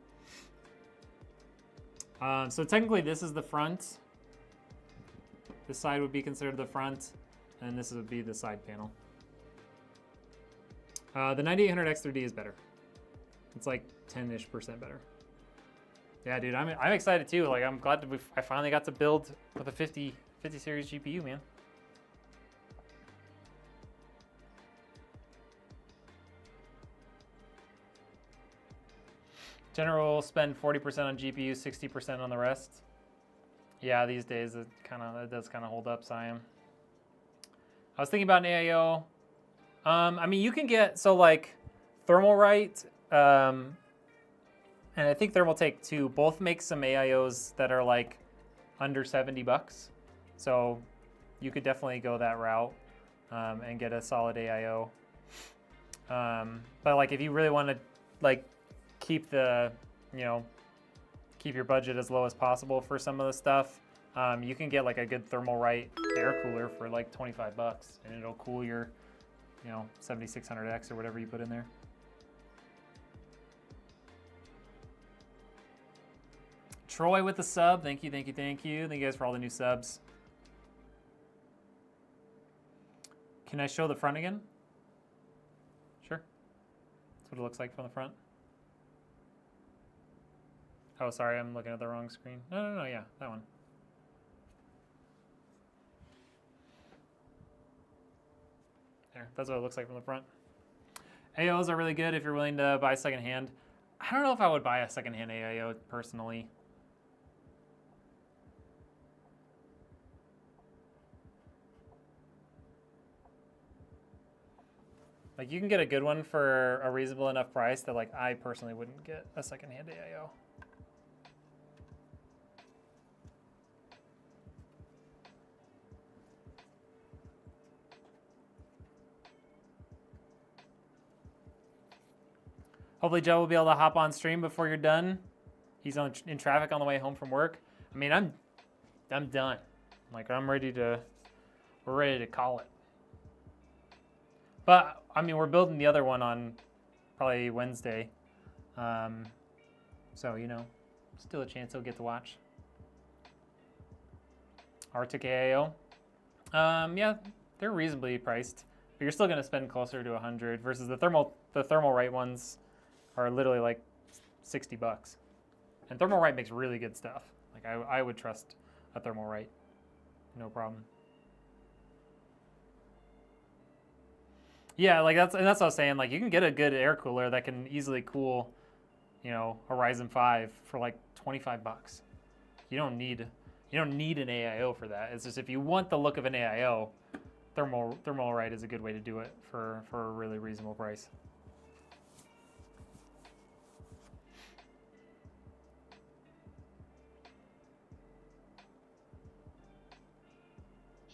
So technically this is the front. This side would be considered the front, and this would be the side panel. The 9800 X3D is better. It's like 10-ish% better. Yeah, dude, I'm excited too. Like, I'm glad that I finally got to build with a 50 series GPU, man. General spend 40% on GPU, 60% on the rest. Yeah, these days it does kind of hold up, Siam. I was thinking about an AIO. I mean, you can get, so like Thermalright, and I think Thermaltake too, both make some AIOs that are like under $70. So you could definitely go that route and get a solid AIO. But like if you really want to like keep the, keep your budget as low as possible for some of the stuff, you can get like a good Thermalright air cooler for like $25 and it'll cool your 7600X or whatever you put in there. Troy with the sub. Thank you, thank you, thank you. Thank you guys for all the new subs. Can I show the front again? Sure. That's what it looks like from the front. Oh, sorry, I'm looking at the wrong screen. No, yeah, that one. There, that's what it looks like from the front. AIOs are really good if you're willing to buy secondhand. I don't know if I would buy a secondhand AIO personally. Like, you can get a good one for a reasonable enough price that, like, I personally wouldn't get a secondhand AIO. Hopefully Joe will be able to hop on stream before you're done. He's in traffic on the way home from work. I mean, I'm done. Like, we're ready to call it. But I mean, we're building the other one on probably Wednesday. So, still a chance he'll get to watch. Arctic AIO. Yeah, they're reasonably priced, but you're still going to spend closer to 100 versus the Thermalright ones are literally like $60. And Thermalright makes really good stuff. Like I would trust a Thermalright, no problem. Yeah, like that's what I was saying. Like you can get a good air cooler that can easily cool, a Ryzen 5 for like $25. You don't need an AIO for that. It's just if you want the look of an AIO, Thermalright is a good way to do it for a really reasonable price.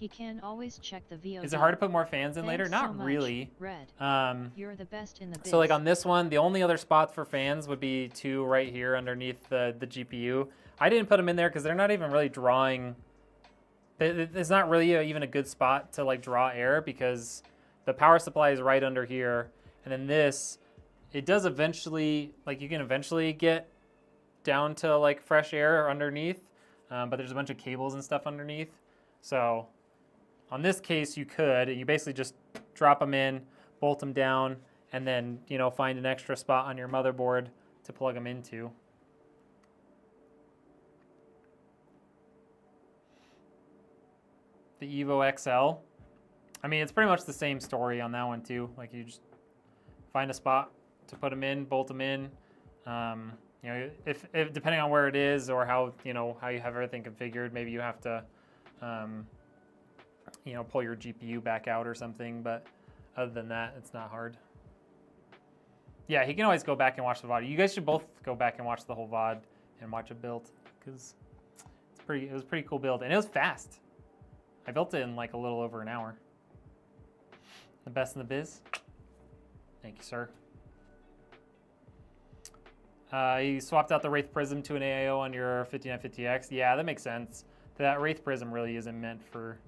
He can always check the VOD.
Is it hard to put more fans in later?
Thanks
Not
so much,
really.
Red. You're the best in the biz.
So like on this one, the only other spots for fans would be 2 right here underneath the GPU. I didn't put them in there because they're not even really drawing. It's not really even a good spot to like draw air because the power supply is right under here. And then this, it does eventually, like you can eventually get down to like fresh air underneath, but there's a bunch of cables and stuff underneath. So on this case, you basically just drop them in, bolt them down, and then, you know, find an extra spot on your motherboard to plug them into. The Evo XL. I mean, it's pretty much the same story on that one too. Like you just find a spot to put them in, bolt them in. You know, if depending on where it is or how, you know, how you have everything configured, maybe you have to, you know, pull your GPU back out or something. But other than that, it's not hard. Yeah, he can always go back and watch the VOD. You guys should both go back and watch the whole VOD and watch it build because it was a pretty cool build and it was fast. I built it in like a little over an hour. The best in the biz. Thank you, sir. He swapped out the Wraith Prism to an AIO on your 5950X. Yeah, that makes sense. That Wraith Prism really isn't meant for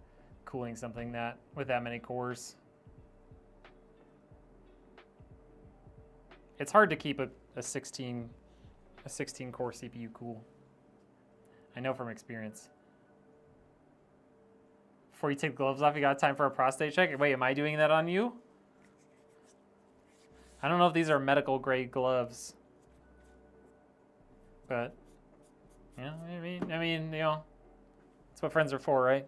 cooling something with that many cores. It's hard to keep a 16 core CPU cool. I know from experience. Before you take the gloves off, you got time for a prostate check? Wait, am I doing that on you? I don't know if these are medical grade gloves. But, you know, I mean, you know, that's what friends are for, right?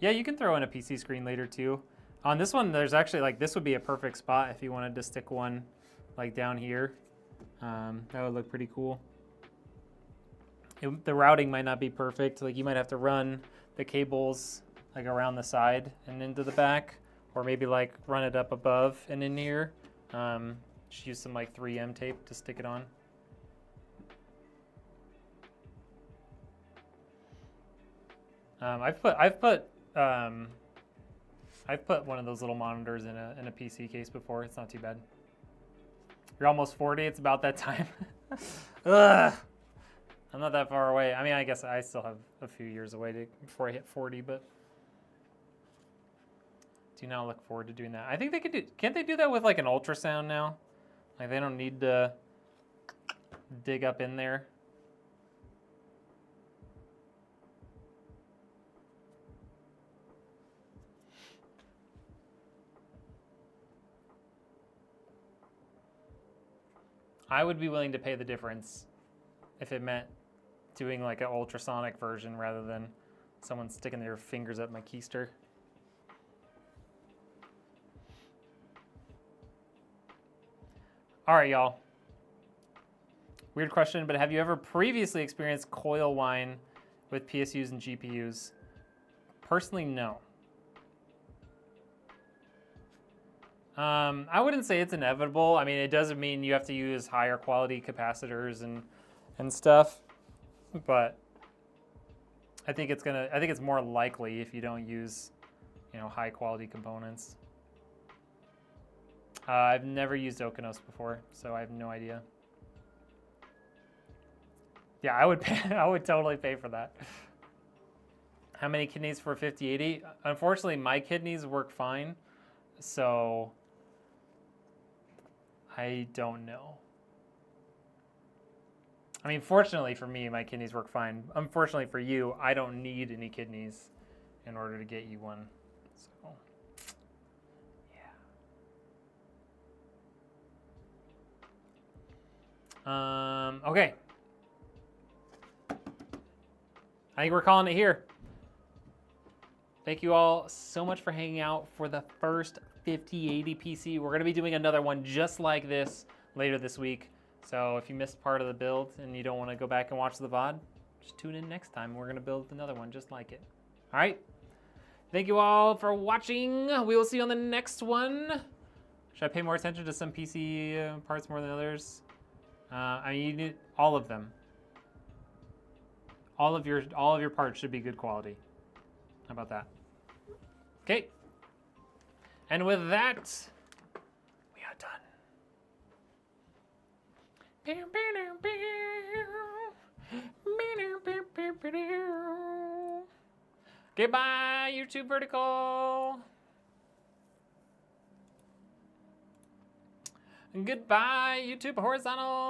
Yeah, you can throw in a PC screen later too. On this one, there's actually like, this would be a perfect spot if you wanted to stick one like down here. That would look pretty cool. The routing might not be perfect. Like you might have to run the cables like around the side and into the back, or maybe like run it up above and in here. Just use some like 3M tape to stick it on. I've put one of those little monitors in a PC case before. It's not too bad. You're almost 40. It's about that time. Ugh. I'm not that far away. I mean, I guess I still have a few years away before I hit 40, but do not look forward to doing that. I think they could do. Can't they do that with like an ultrasound now? Like they don't need to dig up in there. I would be willing to pay the difference if it meant doing like an ultrasonic version rather than someone sticking their fingers up my keister. All right, y'all. Weird question, but have you ever previously experienced coil whine with PSUs and GPUs? Personally, no. I wouldn't say it's inevitable. I mean, it doesn't mean you have to use higher quality capacitors and stuff, but I think it's more likely if you don't use, you know, high quality components. I've never used Okeanos before, so I have no idea. Yeah, I would pay, I would totally pay for that. How many kidneys for 5080? Unfortunately, my kidneys work fine, so I don't know. I mean, fortunately for me, my kidneys work fine. Unfortunately for you, I don't need any kidneys in order to get you one. So, yeah. Okay. I think we're calling it here. Thank you all so much for hanging out for the first 5080 PC. We're going to be doing another one just like this later this week. So if you missed part of the build and you don't want to go back and watch the VOD, just tune in next time. We're going to build another one just like it. All right. Thank you all for watching. We will see you on the next one. Should I pay more attention to some PC parts more than others? I mean, you need all of them. All of your parts should be good quality. How about that? Okay. And with that, we are done. Goodbye, YouTube vertical. Goodbye, YouTube horizontal.